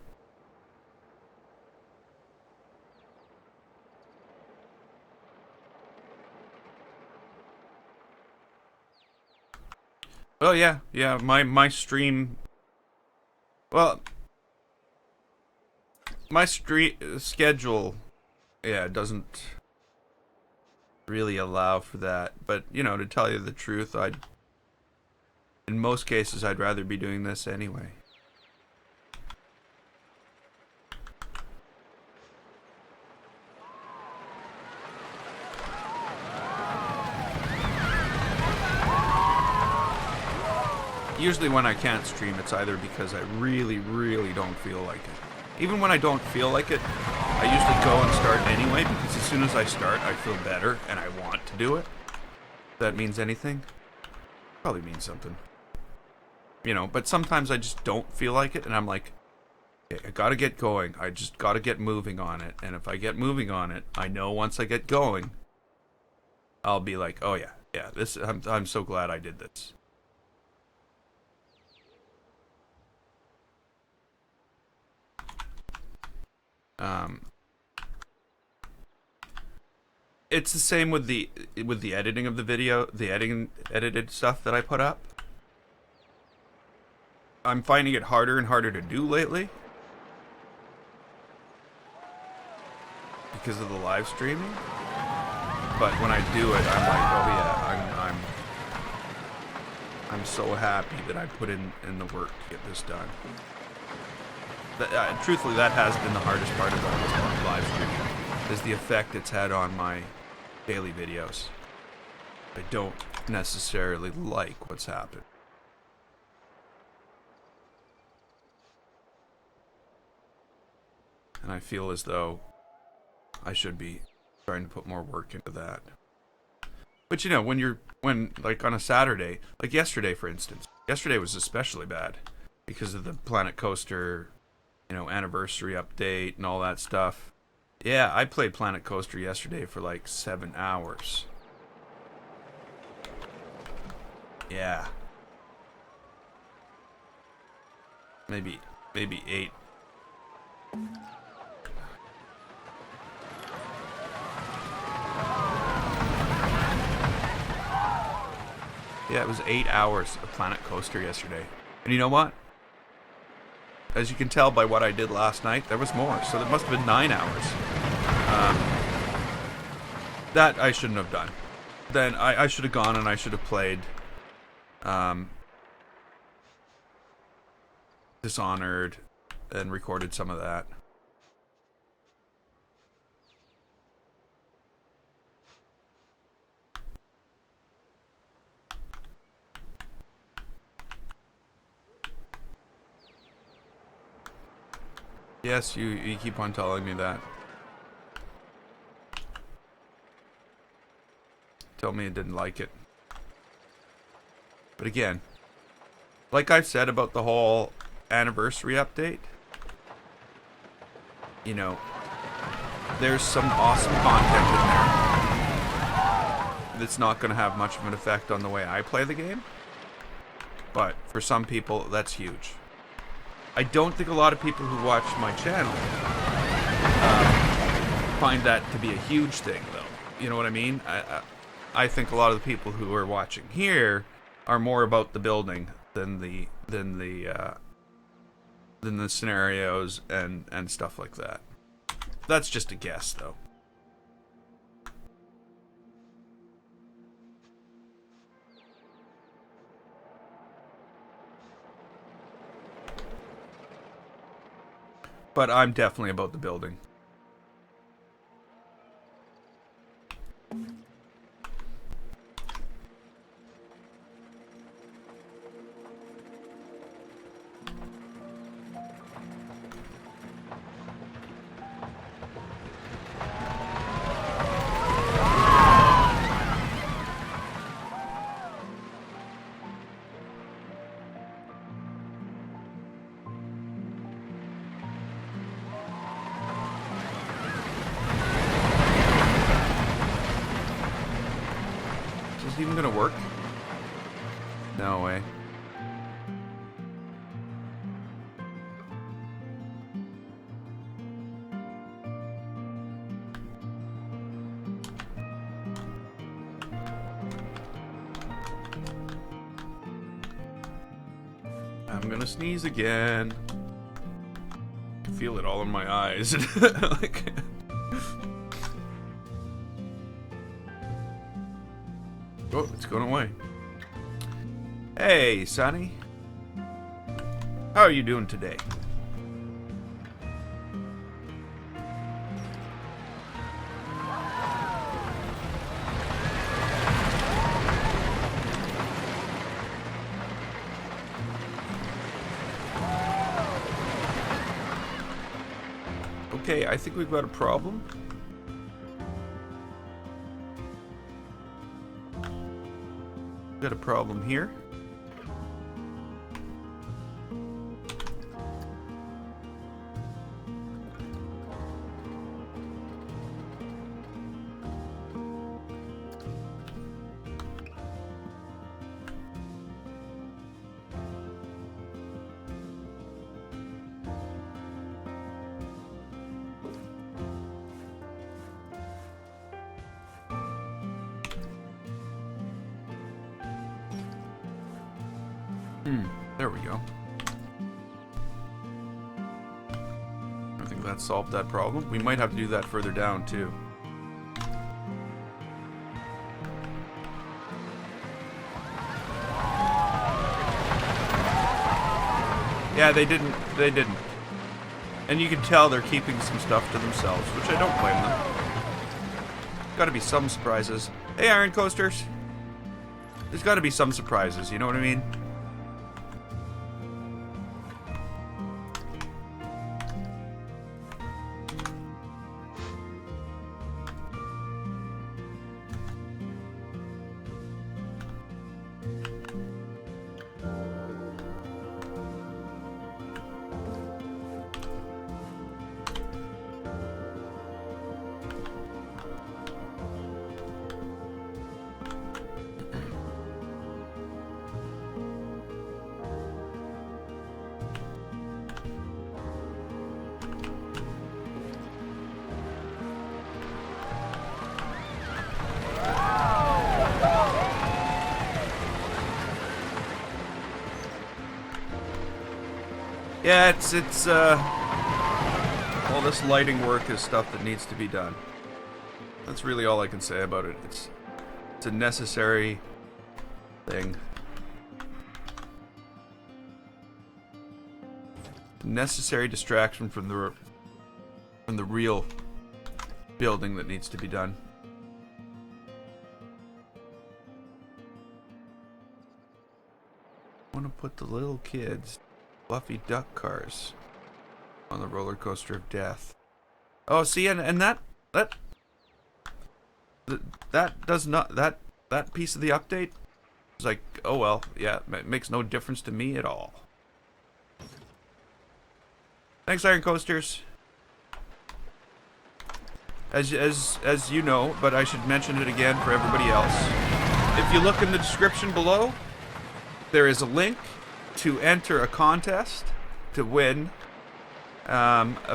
Well, yeah. My stream. Well, my schedule, yeah, doesn't really allow for that. But to tell you the truth, in most cases, I'd rather be doing this anyway. Usually when I can't stream, it's either because I really, really don't feel like it. Even when I don't feel like it, I usually go and start anyway, because as soon as I start, I feel better, and I want to do it. If that means anything? Probably means something. But sometimes I just don't feel like it, and I'm like, okay, I gotta get going. I just gotta get moving on it. And if I get moving on it, I know once I get going, I'll be like, oh yeah, I'm so glad I did this. It's the same with the editing of the video, the edited stuff that I put up. I'm finding it harder and harder to do lately because of the live streaming. But when I do it, I'm like, oh yeah, I'm so happy that I put in the work to get this done. Truthfully, that has been the hardest part about this live streaming, is the effect it's had on my daily videos. I don't necessarily like what's happened. And I feel as though I should be trying to put more work into that. But when like on a Saturday, like yesterday for instance, yesterday was especially bad because of the Planet Coaster, anniversary update and all that stuff. Yeah, I played Planet Coaster yesterday for like 7 hours. Yeah. Maybe 8. Yeah, it was 8 hours of Planet Coaster yesterday. And you know what? As you can tell by what I did last night, there was more. So there must have been 9 hours. That I shouldn't have done. Then I should have gone and I should have played Dishonored and recorded some of that. Yes, you keep on telling me that. Tell me you didn't like it. But again, like I've said about the whole anniversary update, there's some awesome content in there that's not going to have much of an effect on the way I play the game. But for some people, that's huge. I don't think a lot of people who watch my channel find that to be a huge thing, though. You know what I mean? I think a lot of the people who are watching here are more about the building than the scenarios and stuff like that. That's just a guess, though. But I'm definitely about the building. it even gonna work? No way. I'm gonna sneeze again. I can feel it all in my eyes. Like... Oh, it's going away. Hey, Sonny. How are you doing today? Okay, I think we've got a problem. Got a problem here. There we go. I think that solved that problem. We might have to do that further down, too. Yeah, they didn't. And you can tell they're keeping some stuff to themselves, which I don't blame them. Gotta be some surprises. Hey, Iron Coasters! There's gotta be some surprises, you know what I mean? Yeah, it's all this lighting work is stuff that needs to be done. That's really all I can say about it. It's a necessary thing. Necessary distraction from the real building that needs to be done. I want to put the little kids, fluffy duck cars, on the roller coaster of death. Oh, see, and that does not, that piece of the update is like, oh well, yeah, it makes no difference to me at all. Thanks, Iron Coasters. As you know, but I should mention it again for everybody else. If you look in the description below, there is a link to enter a contest to win a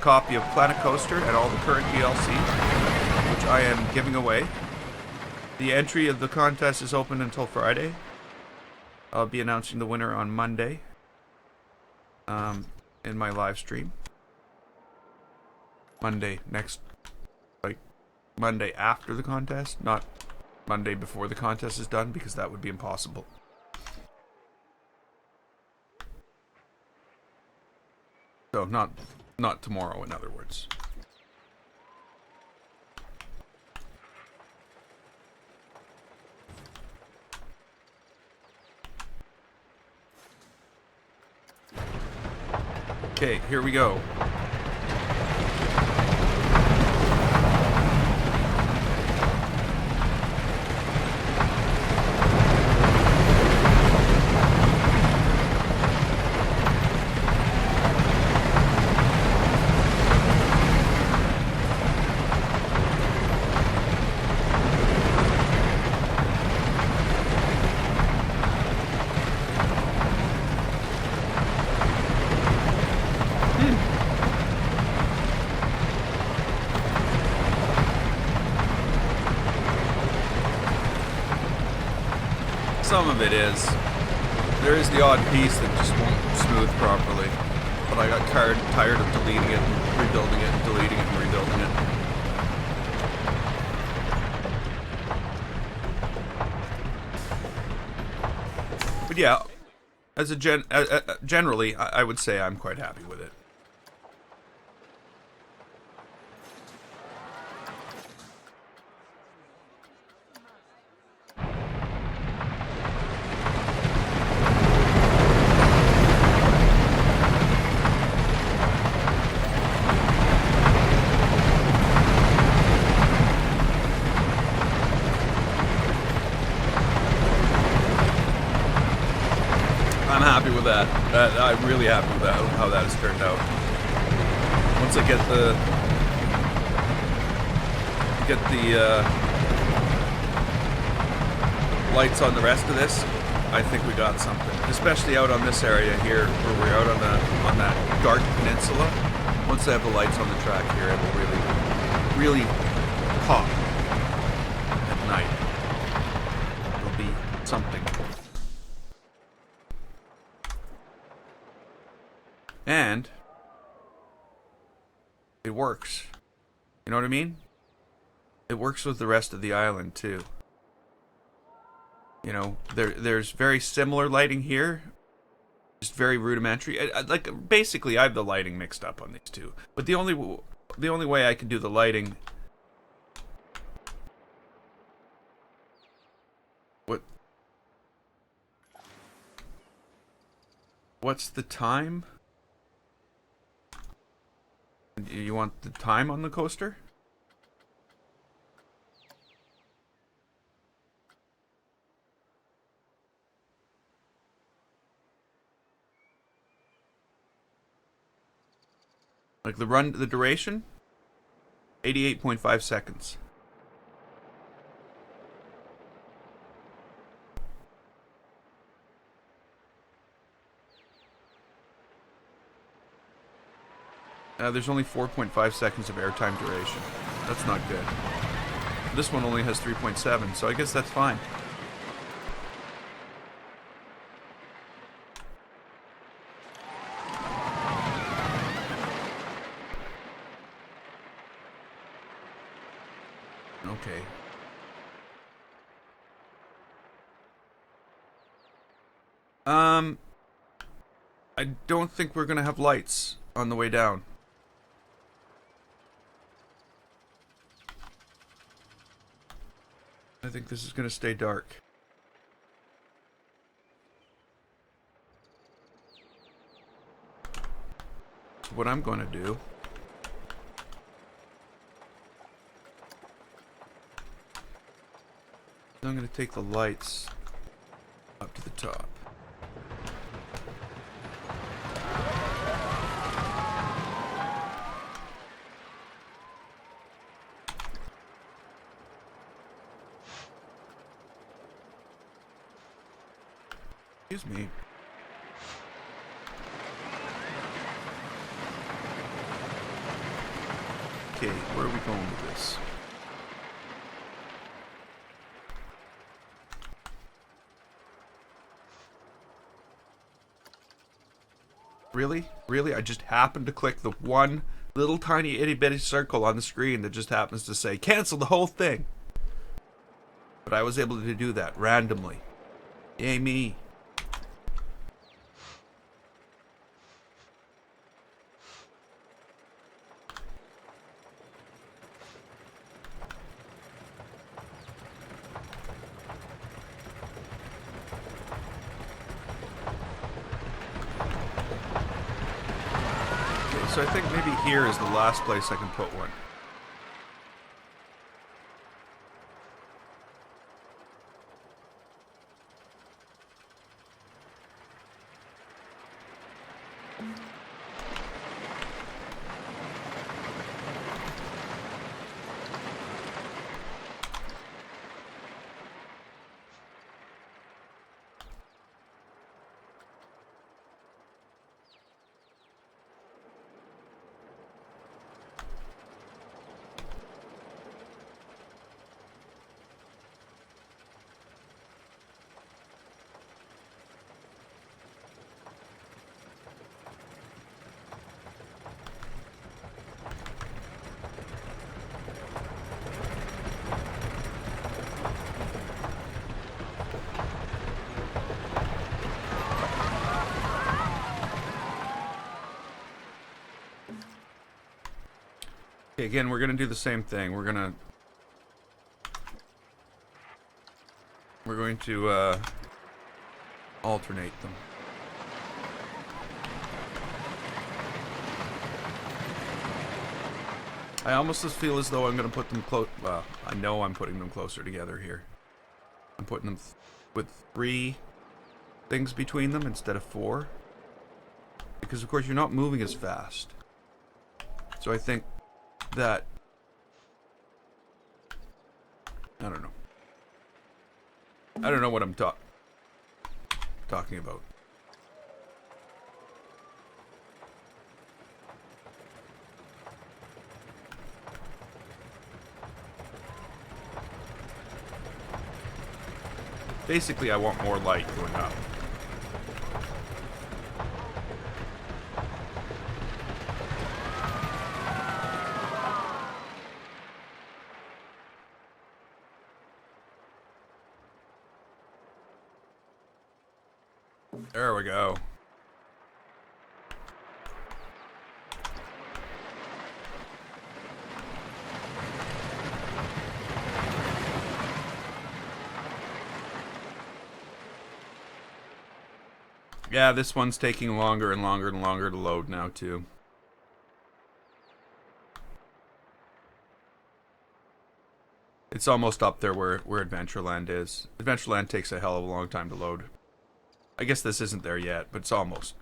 copy of Planet Coaster and all the current DLC, which I am giving away. The entry of the contest is open until Friday. I'll be announcing the winner on Monday in my live stream. Monday next, like Monday after the contest, not Monday before the contest is done, because that would be impossible. So not tomorrow, in other words. Okay, here we go. some of it is. There is the odd piece that just won't smooth properly. But I got tired of deleting it and rebuilding it and deleting it and rebuilding it. But yeah, as a generally, I would say I'm quite happy with it. I'm really happy with that, how that has turned out. Once I get the lights on the rest of this, I think we got something. Especially out on this area here, where we're out on that dark peninsula. Once I have the lights on the track here, it will really pop at night. It'll be something. And it works. You know what I mean? It works with the rest of the island too. You know, there's very similar lighting here, just very rudimentary. Like basically, I have the lighting mixed up on these two. But the only way I can do the lighting. What's the time? You want the time on the coaster? Like the duration? 88.5 seconds. There's only 4.5 seconds of airtime duration. That's not good. This one only has 3.7, so I guess that's fine. Okay. I don't think we're gonna have lights on the way down. I think this is gonna stay dark. So what I'm gonna do is I'm gonna take the lights up to the top. Excuse me. Okay, where are we going with this? Really? Really? I just happened to click the one little tiny itty bitty circle on the screen that just happens to say cancel the whole thing. But I was able to do that randomly. Yay me. So I think maybe here is the last place I can put one. Okay, again, we're gonna do the same thing. We're going to alternate them. I almost just feel as though I'm going to put them close. Well, I know I'm putting them closer together here. I'm putting them with 3 things between them instead of 4. Because, of course, you're not moving as fast. So I think that... I don't know. I don't know what I'm talking about. Basically, I want more light going up. There we go. Yeah, this one's taking longer and longer and longer to load now, too. It's almost up there where Adventureland is. Adventureland takes a hell of a long time to load. I guess this isn't there yet, but it's almost.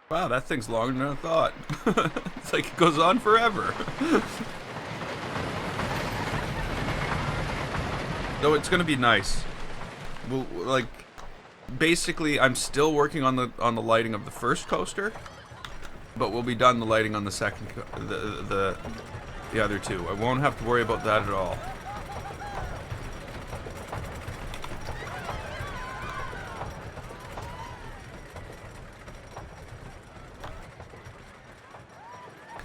Wow, that thing's longer than I thought. It's like it goes on forever. So it's gonna be nice. Well, like, basically, I'm still working on the lighting of the first coaster, but we'll be done the lighting on the second, the other 2. I won't have to worry about that at all.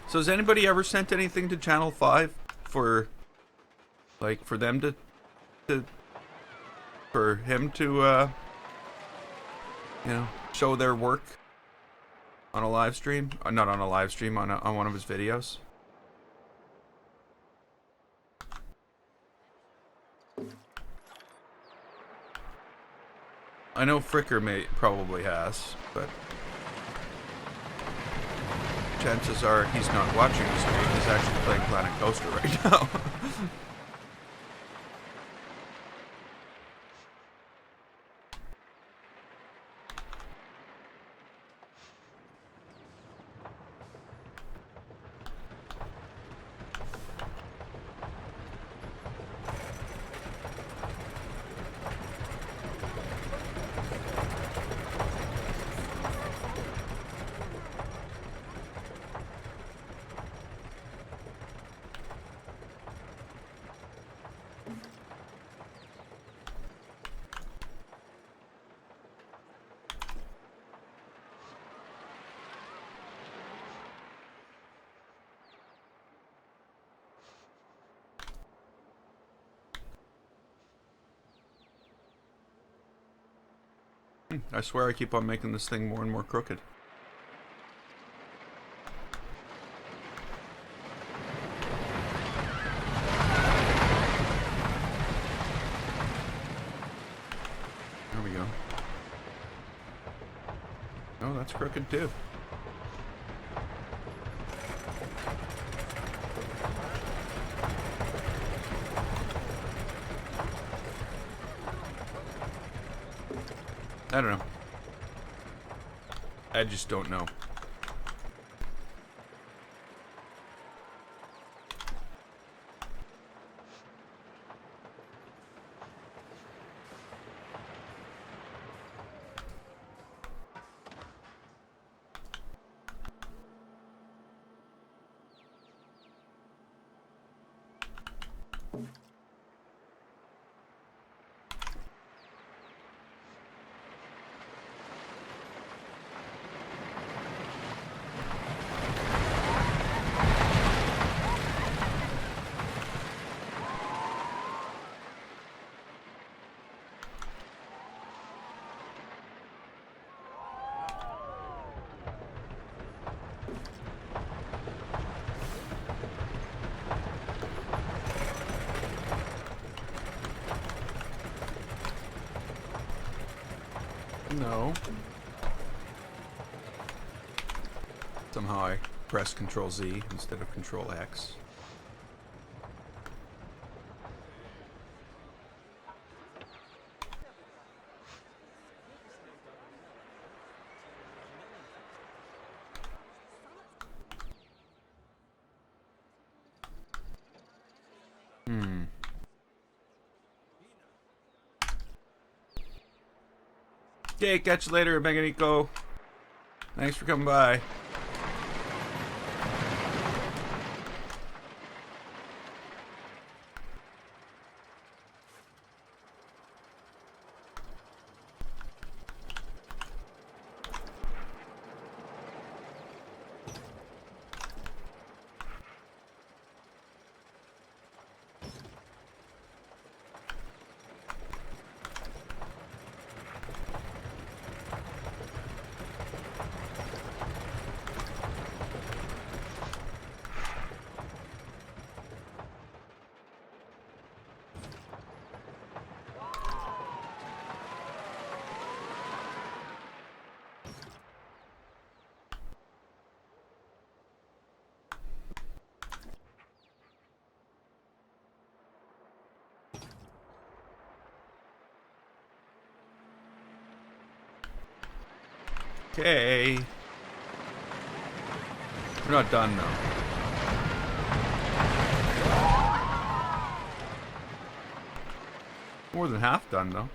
So has anybody ever sent anything to Channel 5 for, like, for them to for him to, you know, show their work on a live stream? Not on a live stream, on one of his videos. I know Fricker probably has, but chances are he's not watching the stream. He's actually playing Planet Coaster right now. I swear I keep on making this thing more and more crooked. There we go. Oh, that's crooked too. I don't know. I just don't know. No. Somehow I pressed Control Z instead of Control X. Okay, catch you later, Meganico. Thanks for coming by. Okay. We're not done though. More than half done though.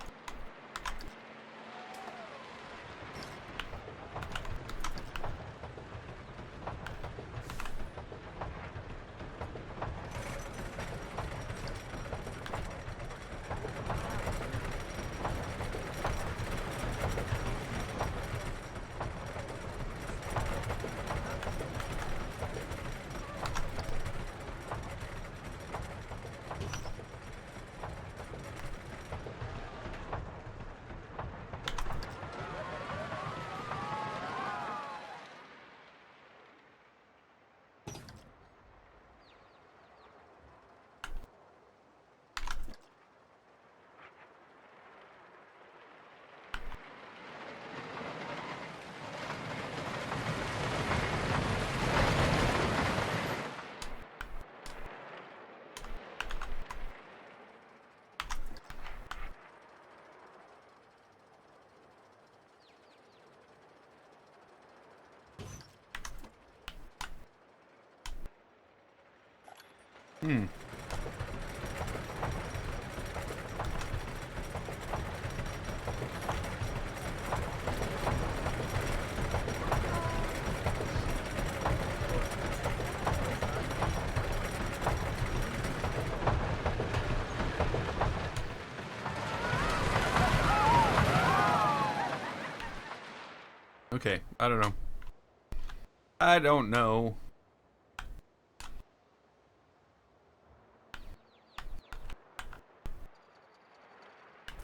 Okay, I don't know. I don't know.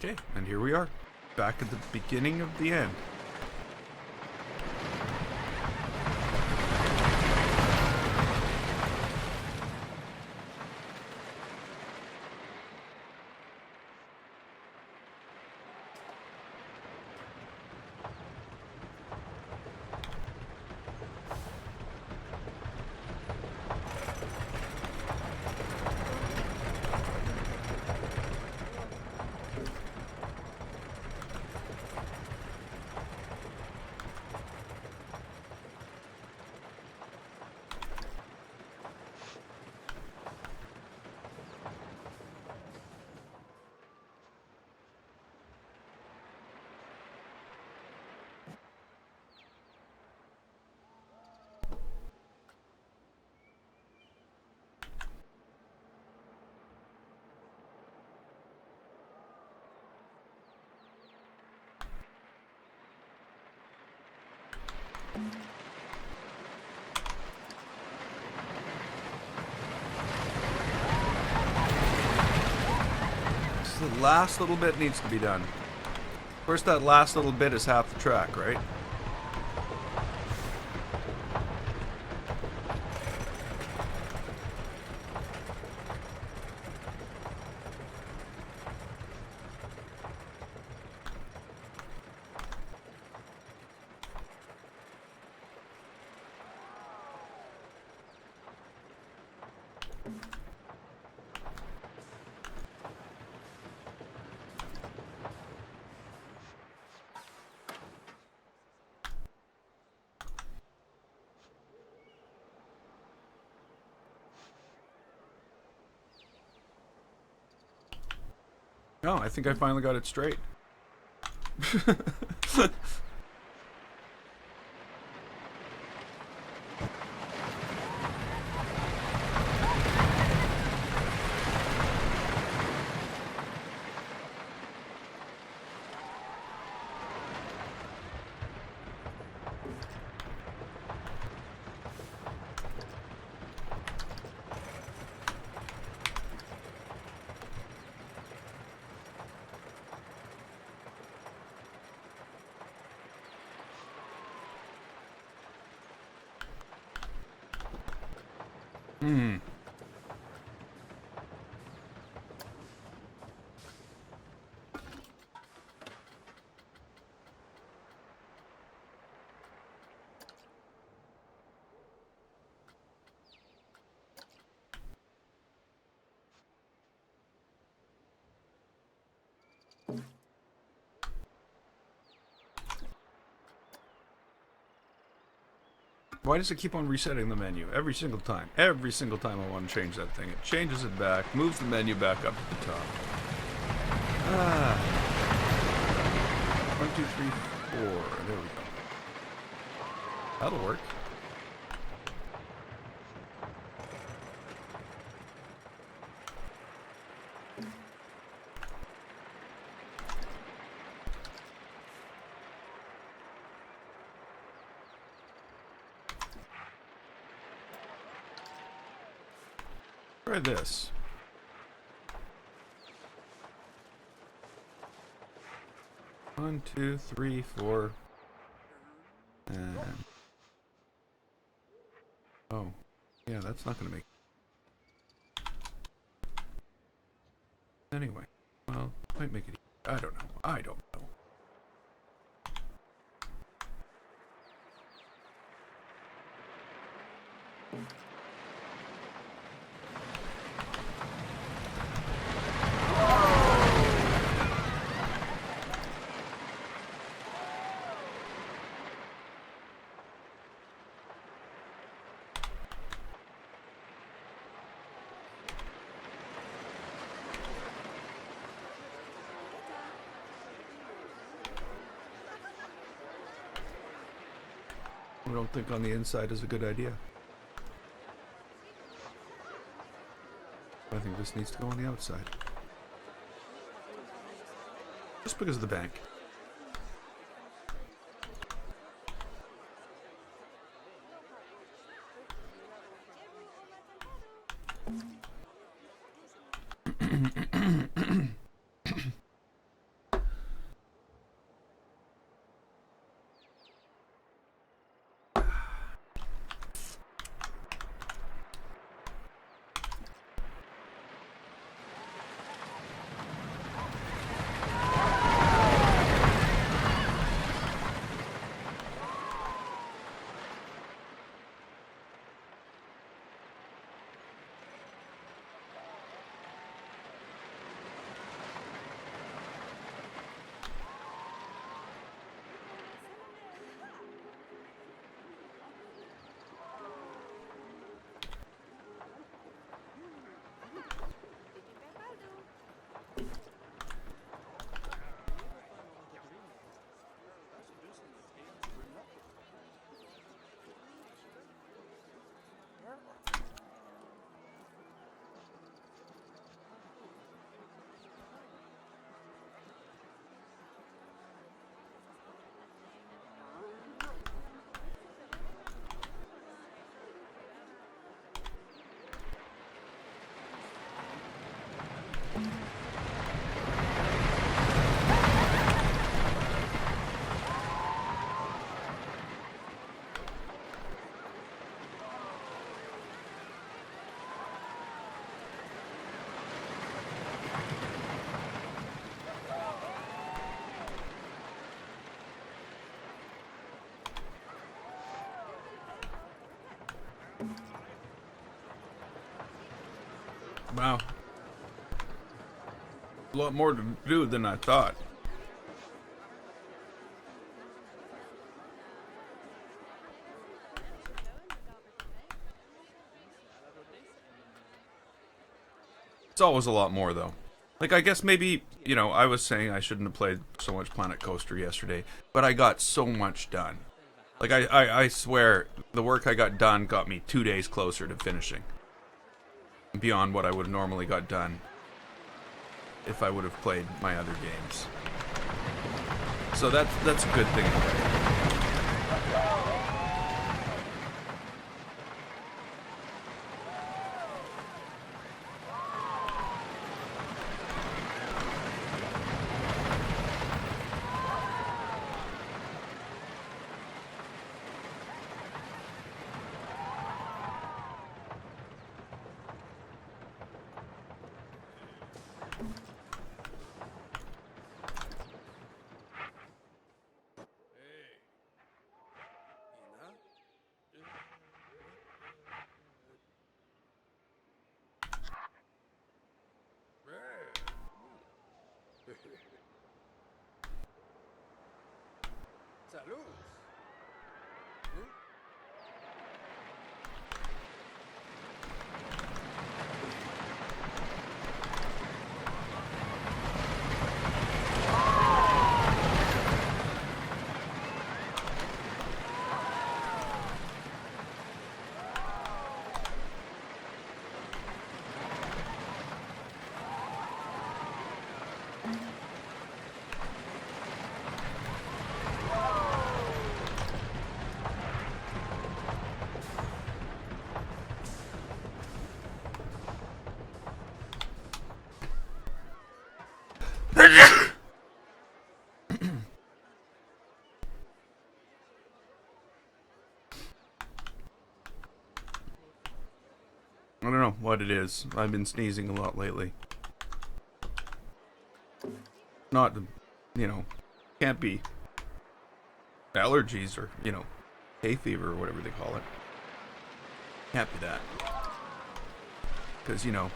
Okay, and here we are. Back at the beginning of the end. So the last little bit needs to be done. Of course, that last little bit is half the track, right? No, I think I finally got it straight. Hmm. Why does it keep on resetting the menu every single time? Every single time I want to change that thing, it changes it back, moves the menu back up to the top. Ah. 1, 2, 3, 4. There we go. That'll work. Try this. One, 2, 3, 4. And oh, yeah, that's not gonna make. Anyway, well, might make it. I don't know. I don't know. I don't think on the inside is a good idea. I think this needs to go on the outside. Just because of the bank. Wow. A lot more to do than I thought. It's always a lot more, though. Like, I guess maybe, you know, I was saying I shouldn't have played so much Planet Coaster yesterday, but I got so much done. Like, I swear, the work I got done got me 2 days closer to finishing. Beyond what I would have normally got done if I would have played my other games. So that's a good thing. Salud. I don't know what it is. I've been sneezing a lot lately. Not, you know, can't be allergies or, you know, hay fever or whatever they call it. Can't be that. Because, you know,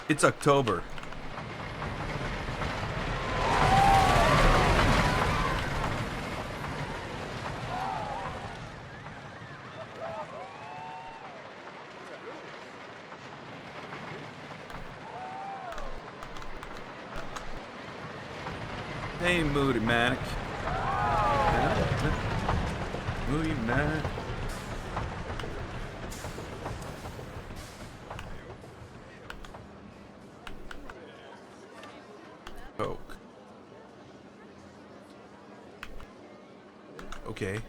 it's October. Hey, Moody Manic. Moody Manic. Coke. Okay.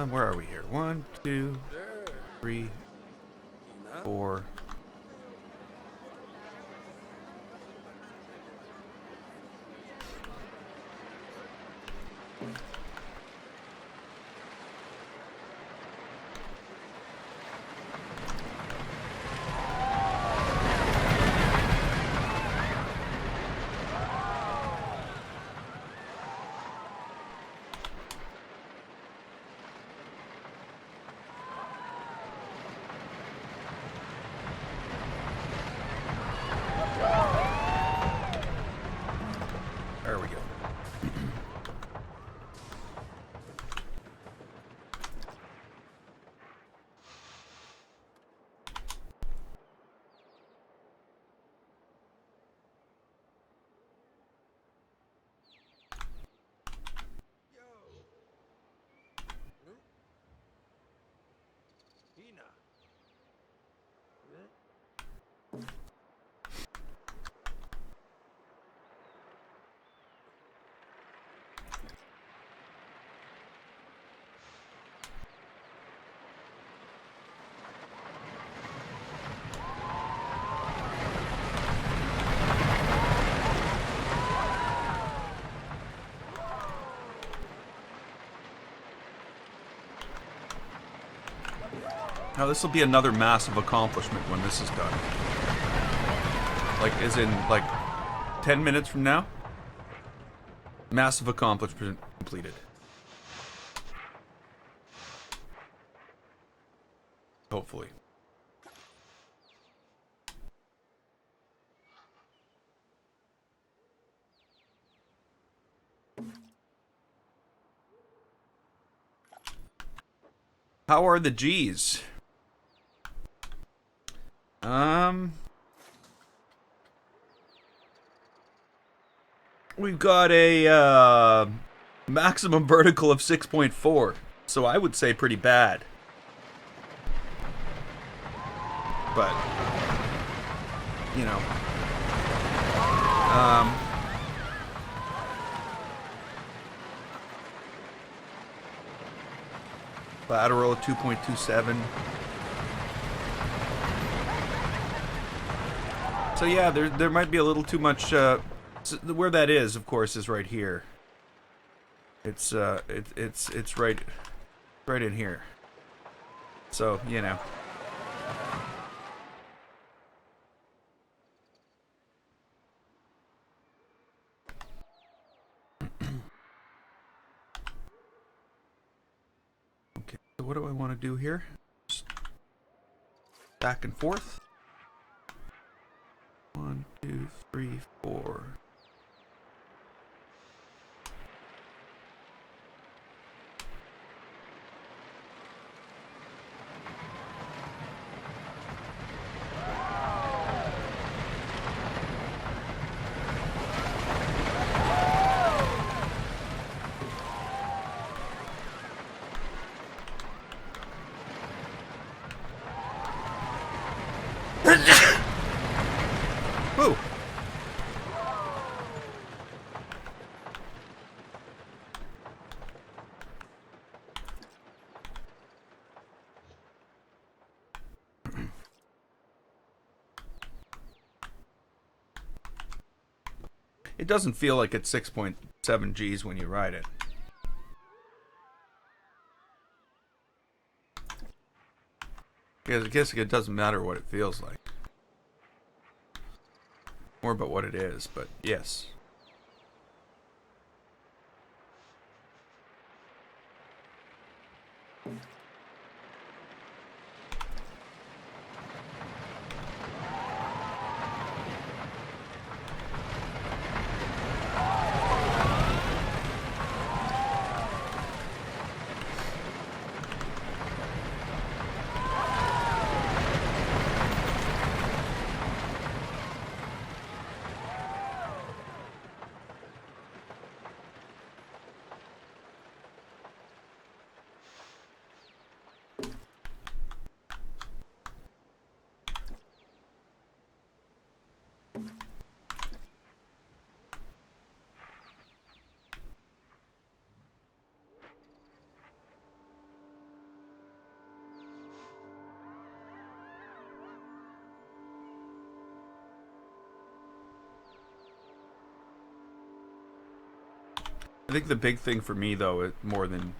Where are we here? 1, 2, 3, 4. There we go. Hina. Now this will be another massive accomplishment when this is done. Like, as in, like, 10 minutes from now? Massive accomplishment completed. Hopefully. How are the G's? We've got a maximum vertical of 6.4, so I would say pretty bad. But, you know, lateral 2.27. So yeah, there might be a little too much. Where that is, of course, is right here. It's right in here. So you know. Okay, so what do I want to do here? Just back and forth. 1, 2, 3, 4. Woo! It doesn't feel like it's 6.7 Gs when you ride it. Because I guess it doesn't matter what it feels like. More about what it is, but yes. I think the big thing for me, though, is more than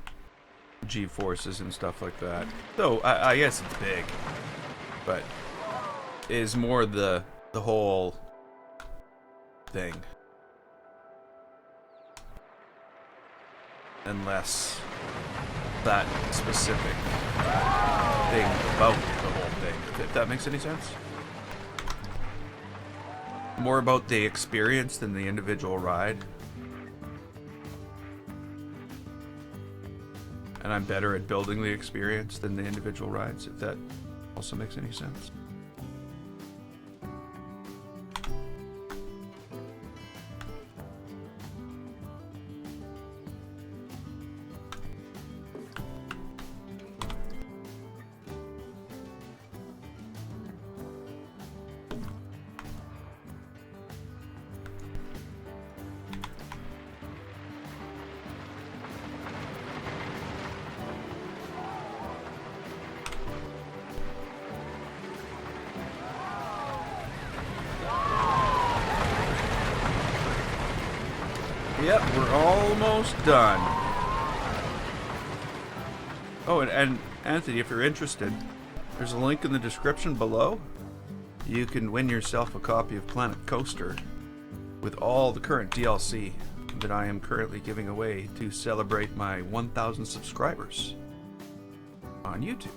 G-forces and stuff like that. Though I guess it's big, but is more the whole thing, and less that specific thing about the whole thing. If that makes any sense. More about the experience than the individual ride. And I'm better at building the experience than the individual rides, if that also makes any sense. Yep, we're almost done. Oh, and Anthony, if you're interested, there's a link in the description below. You can win yourself a copy of Planet Coaster with all the current DLC that I am currently giving away to celebrate my 1,000 subscribers on YouTube.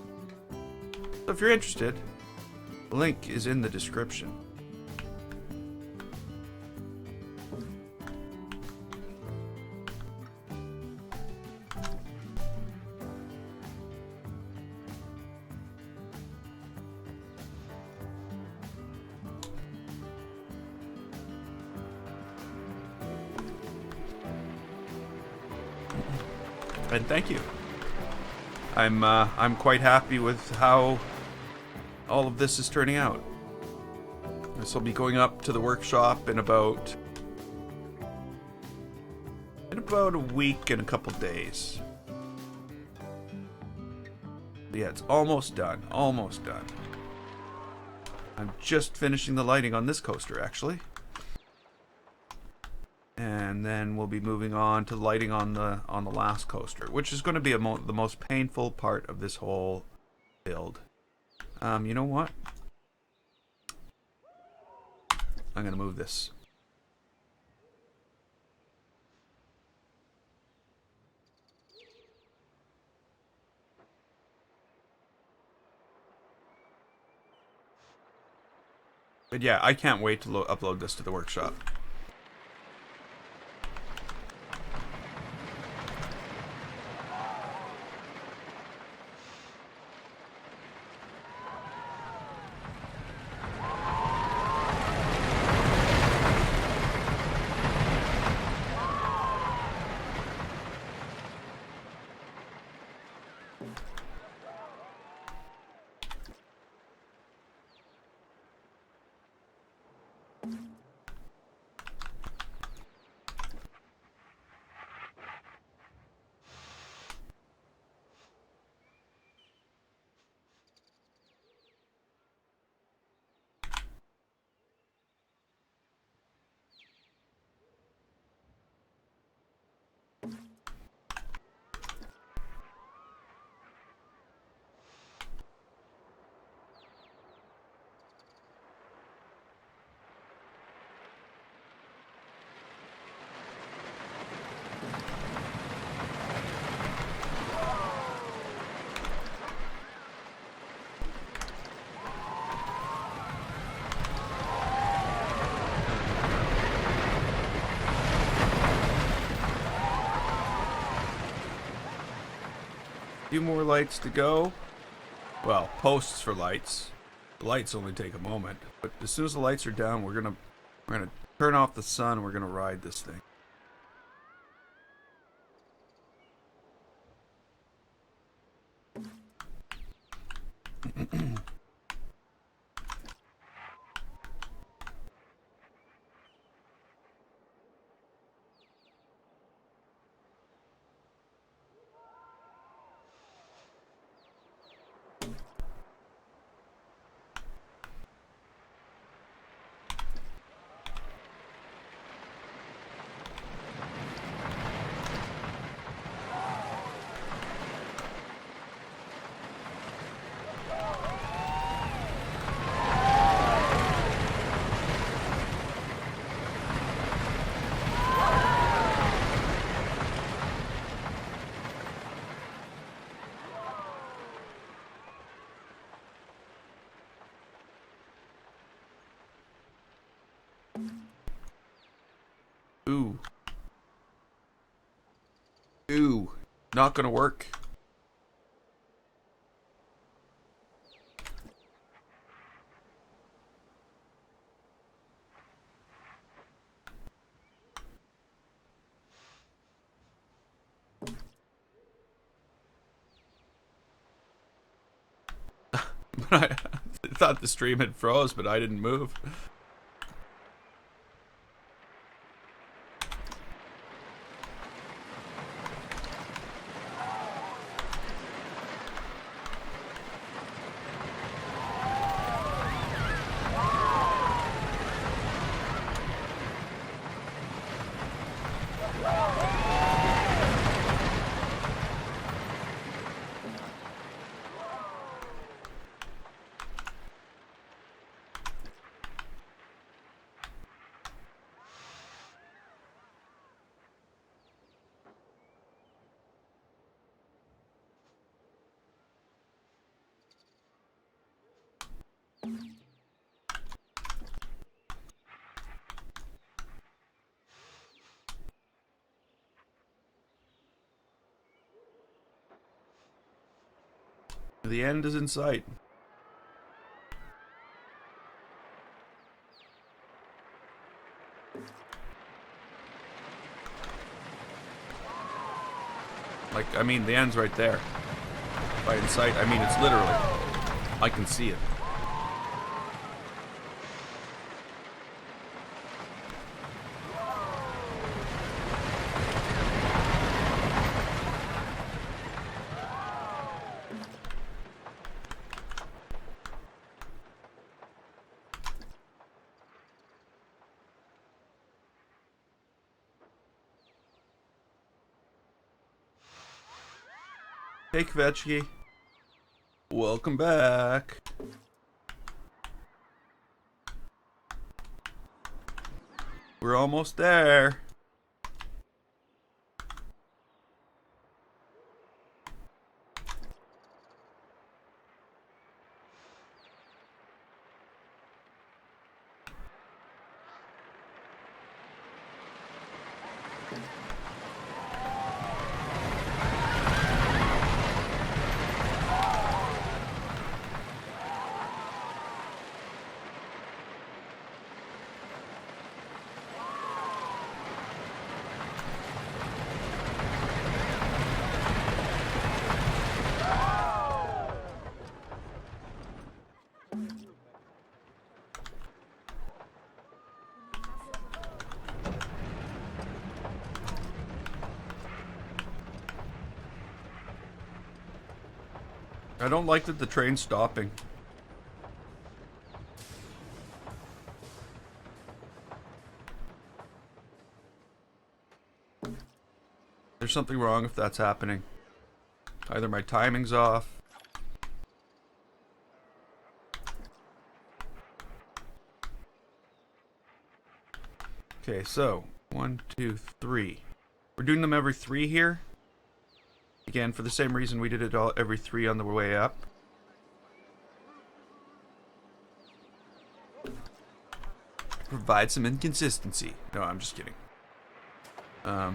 So if you're interested, the link is in the description. And thank you. I'm quite happy with how all of this is turning out. This will be going up to the workshop in about a week and a couple days. But yeah, it's almost done. Almost done. I'm just finishing the lighting on this coaster, actually. And then we'll be moving on to lighting on the last coaster, which is going to be the most painful part of this whole build. You know what? I'm going to move this. But yeah, I can't wait to upload this to the workshop. Few more lights to go. Well, posts for lights. The lights only take a moment, but as soon as the lights are down, we're gonna turn off the sun. We're gonna ride this thing. Ooh. Ooh. Not gonna work. I thought the stream had froze, but I didn't move. The end is in sight. Like, I mean, the end's right there. By in sight, I mean it's literally. I can see it. Hey, Kvetchki. Welcome back. We're almost there. I don't like that the train's stopping. There's something wrong if that's happening. Either my timing's off. Okay, so 1, 2, 3. We're doing them every 3 here. Again, for the same reason we did it all every 3 on the way up. Provide some inconsistency. No, I'm just kidding. Because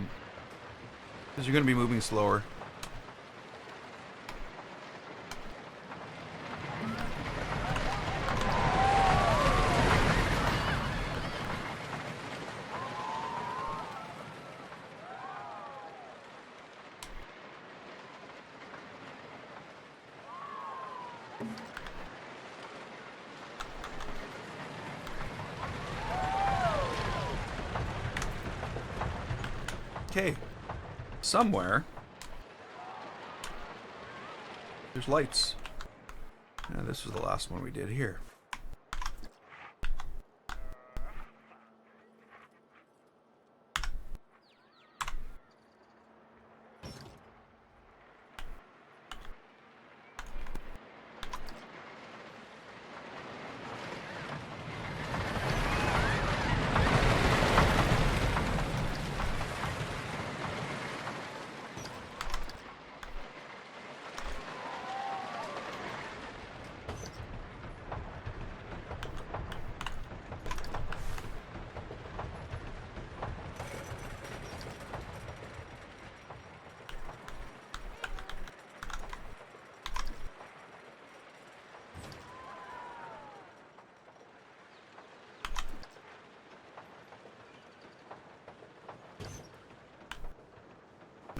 you're going to be moving slower. Okay, somewhere there's lights. Yeah, this was the last one we did here.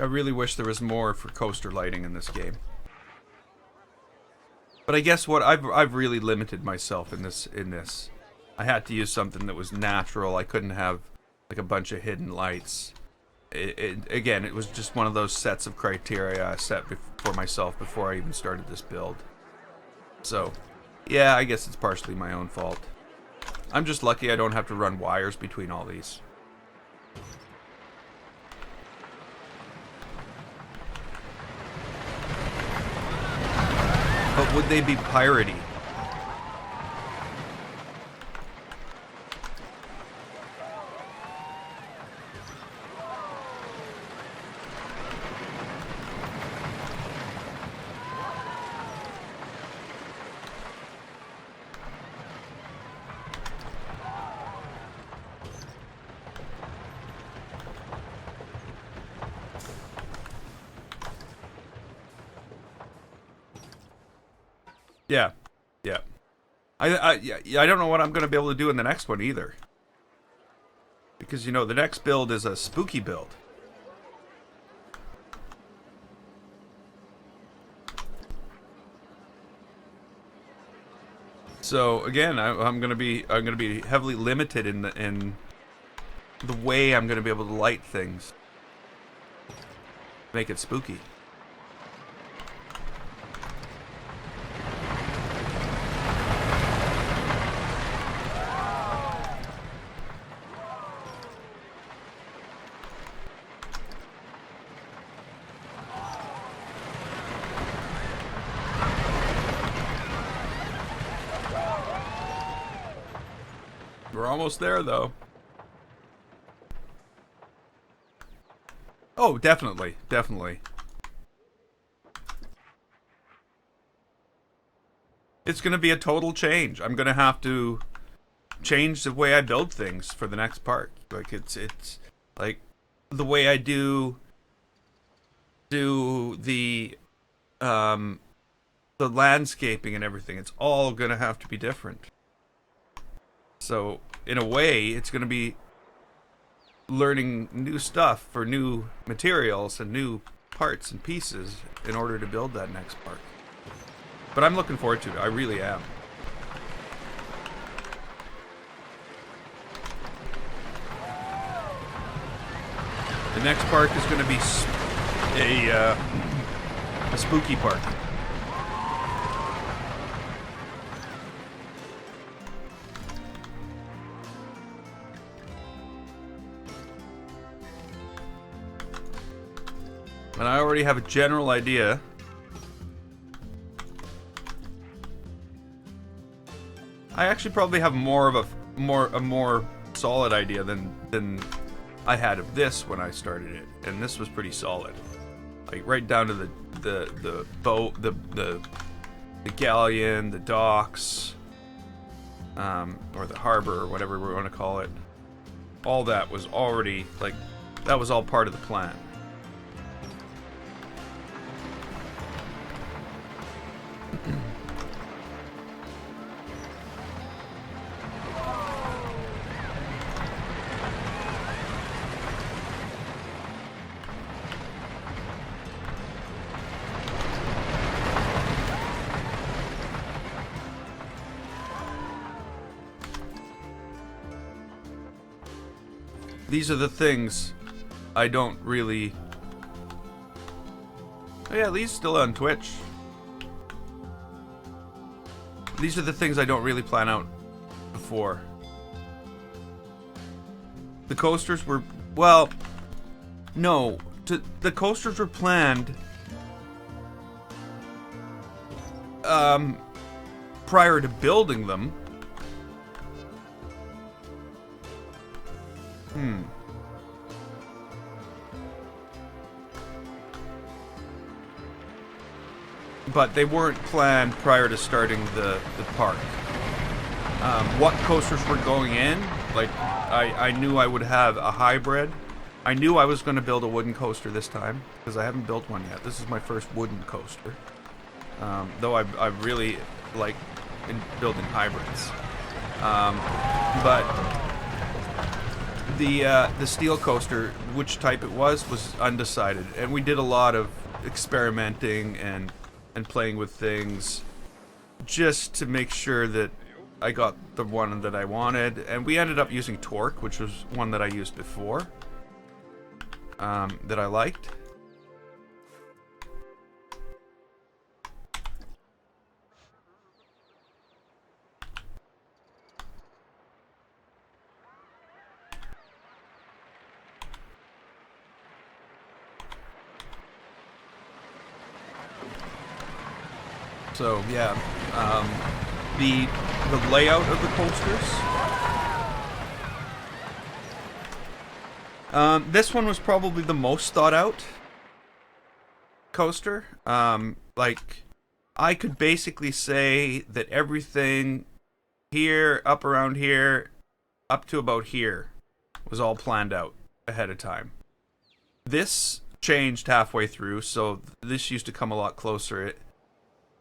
I really wish there was more for coaster lighting in this game. But I guess what I've really limited myself in this. I had to use something that was natural. I couldn't have like a bunch of hidden lights. Again, it was just one of those sets of criteria I set for myself before I even started this build. So, yeah, I guess it's partially my own fault. I'm just lucky I don't have to run wires between all these. But would they be piratey? Yeah, yeah. I don't know what I'm going to be able to do in the next one either. Because, you know, the next build is a spooky build. So again, I'm gonna be heavily limited in the way I'm gonna be able to light things, make it spooky. We're almost there, though. Oh, definitely, definitely. It's going to be a total change. I'm going to have to change the way I build things for the next part. Like it's like the way I do the landscaping and everything. It's all going to have to be different. So, in a way, it's going to be learning new stuff for new materials and new parts and pieces in order to build that next part. But I'm looking forward to it. I really am. The next park is going to be a spooky park. And I already have a general idea. I actually probably have more of a more solid idea than I had of this when I started it, and this was pretty solid. Like right down to the boat, the galleon, the docks, or the harbor, or whatever we want to call it. All that was already like that was all part of the plan. These are the things I don't really... Oh yeah, Lee's still on Twitch. These are the things I don't really plan out before. The coasters were... Well, no. The coasters were planned... prior to building them. But they weren't planned prior to starting the park. What coasters were going in, like, I knew I would have a hybrid. I knew I was going to build a wooden coaster this time, because I haven't built one yet. This is my first wooden coaster. Though I really like building hybrids. But the steel coaster, which type it was undecided. And we did a lot of experimenting and playing with things just to make sure that I got the one that I wanted. And we ended up using Torque, which was one that I used before, that I liked. So yeah, the layout of the coasters. This one was probably the most thought out coaster. Like, I could basically say that everything here, up around here, up to about here, was all planned out ahead of time. This changed halfway through, so this used to come a lot closer.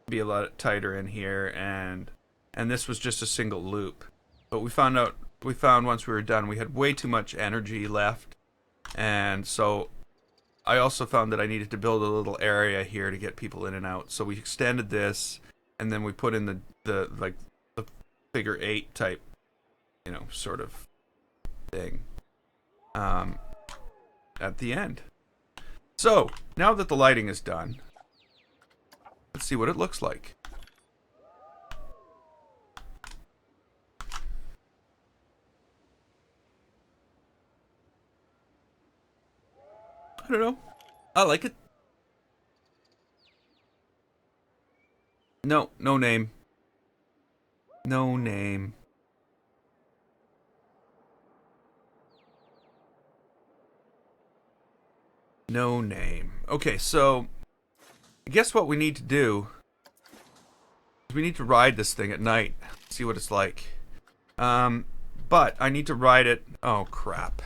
be a lot tighter in here, and this was just a single loop. But we found once we were done, we had way too much energy left, and so I also found that I needed to build a little area here to get people in and out. So we extended this, and then we put in the figure 8 type, sort of thing at the end. So now that the lighting is done, let's see what it looks like. I don't know. I like it. No name. No name. No name. Okay, so I guess what we need to do is we need to ride this thing at night, see what it's like. But I need to ride it. Oh crap.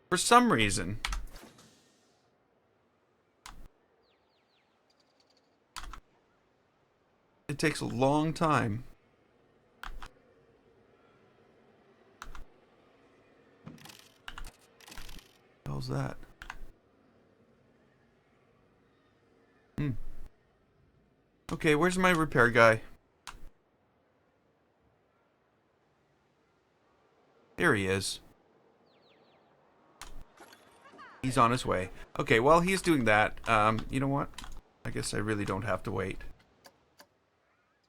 For some reason, it takes a long time. How's that? Okay, where's my repair guy? There he is. He's on his way. Okay, while he's doing that, you know what? I guess I really don't have to wait.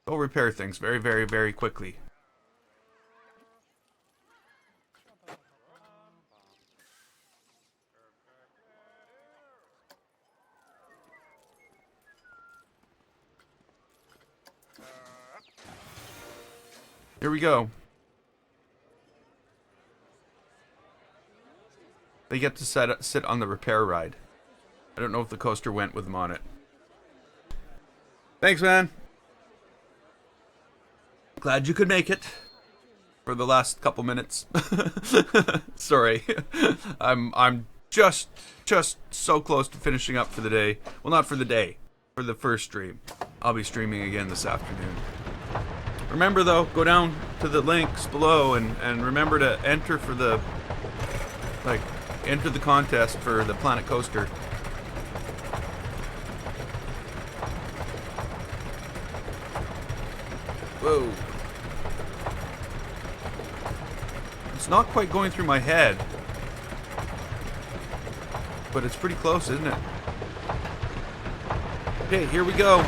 Go repair things very, very, very quickly. Here we go. They get to sit on the repair ride. I don't know if the coaster went with them on it. Thanks, man. Glad you could make it for the last couple minutes. Sorry. I'm just so close to finishing up for the day. Well, not for the day, for the first stream. I'll be streaming again this afternoon. Remember though, go down to the links below and remember to enter for the enter the contest for the Planet Coaster. Whoa. It's not quite going through my head, but it's pretty close, isn't it? Okay, here we go.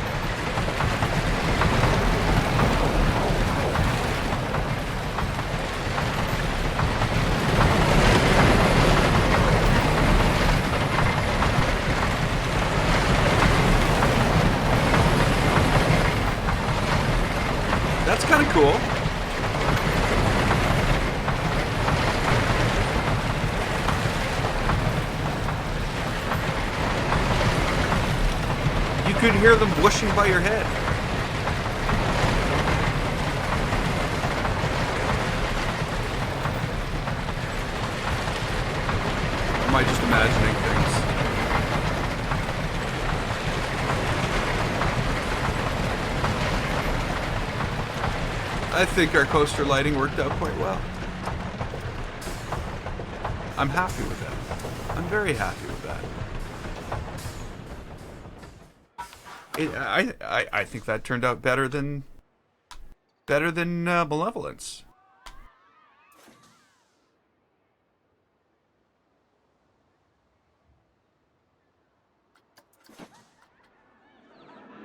That's kind of cool. You could hear them whooshing by your head. Or am I just imagining things? I think our coaster lighting worked out quite well. I'm happy with that. I'm very happy with that. I think that turned out better than Malevolence.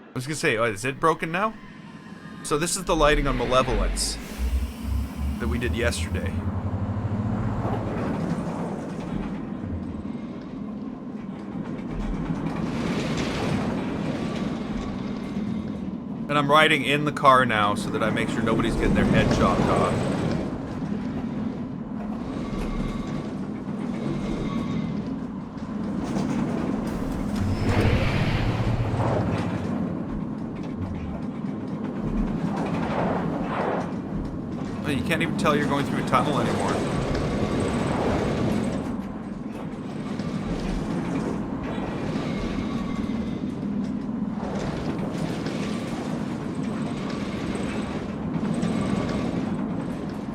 I was gonna say, is it broken now? So this is the lighting on Malevolence that we did yesterday. And I'm riding in the car now so that I make sure nobody's getting their head chopped off. You can't even tell you're going through a tunnel anymore.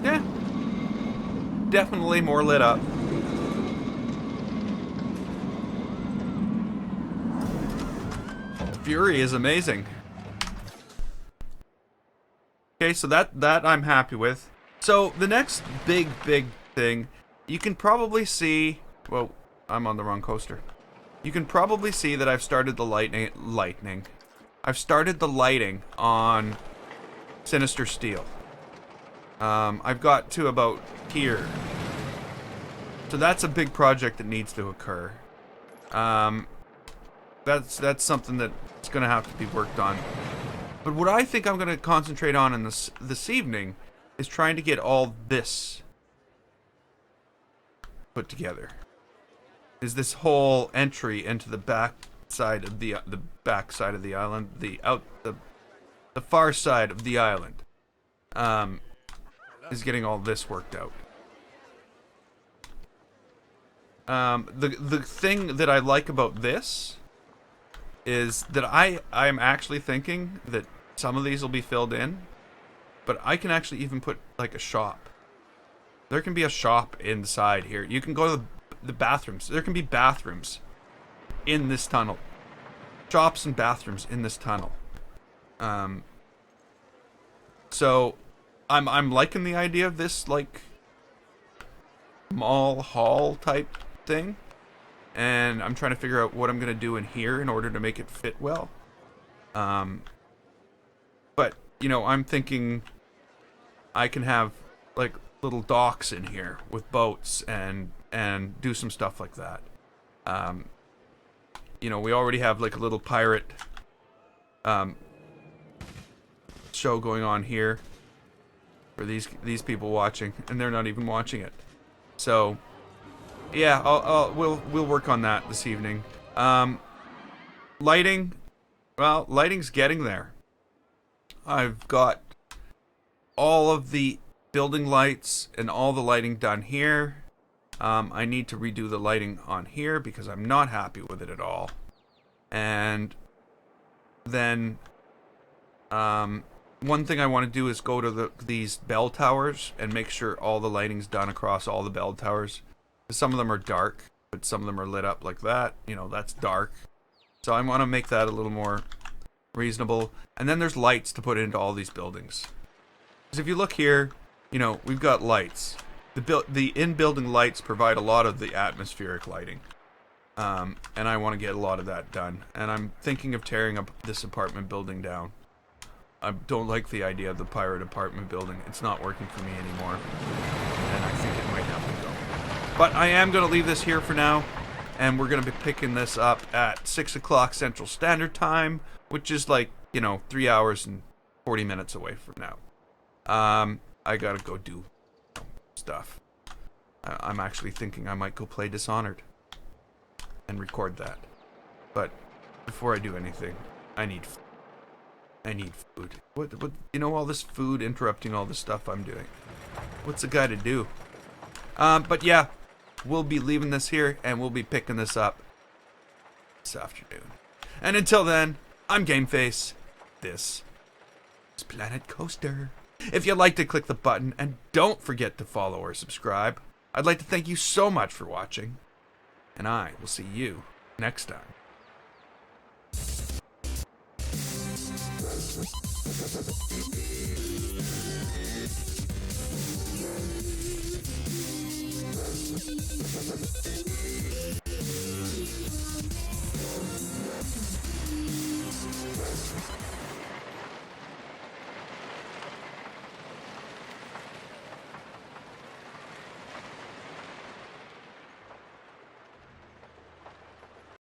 Yeah. Definitely more lit up. Fury is amazing. Okay, so that I'm happy with. So the next big thing, you can probably see. Well, I'm on the wrong coaster. You can probably see that I've started the lightning. I've started the lighting on Sinister Steel. I've got to about here. So that's a big project that needs to occur. That's something that's going to have to be worked on. But what I think I'm going to concentrate on in this evening is trying to get all this put together. Is this whole entry into the back side of the backside of the island, the far side of the island, is getting all this worked out. The thing that I like about this is that I'm actually thinking that some of these will be filled in, but I can actually even put like a shop. There can be a shop inside here. You can go to the bathrooms. There can be bathrooms in this tunnel. Shops and bathrooms in this tunnel. So I'm liking the idea of this like mall hall type thing. And I'm trying to figure out what I'm going to do in here in order to make it fit well. But, you know, I'm thinking I can have, like, little docks in here with boats and do some stuff like that. You know, we already have, like, a little pirate show going on here for these people watching, and they're not even watching it. So... yeah, we'll work on that this evening. Lighting, well, lighting's getting there. I've got all of the building lights and all the lighting done here. I need to redo the lighting on here because I'm not happy with it at all. And then, one thing I want to do is go to these bell towers and make sure all the lighting's done across all the bell towers. Some of them are dark, but some of them are lit up like that. You know, that's dark. So I want to make that a little more reasonable. And then there's lights to put into all these buildings. Because if you look here, you know, we've got lights. The in-building lights provide a lot of the atmospheric lighting. And I want to get a lot of that done. And I'm thinking of tearing up this apartment building down. I don't like the idea of the pirate apartment building. It's not working for me anymore. And I think it might have to go. But I am going to leave this here for now, and we're going to be picking this up at 6 o'clock Central Standard Time, which is like, you know, 3 hours and 40 minutes away from now. I got to go do stuff. I'm actually thinking I might go play Dishonored and record that. But before I do anything, I need food. What, you know, all this food interrupting all the stuff I'm doing. What's a guy to do? But yeah, we'll be leaving this here, and we'll be picking this up this afternoon. And until then, I'm GameFace. This is Planet Coaster. If you'd like to click the button, and don't forget to follow or subscribe, I'd like to thank you so much for watching, and I will see you next time.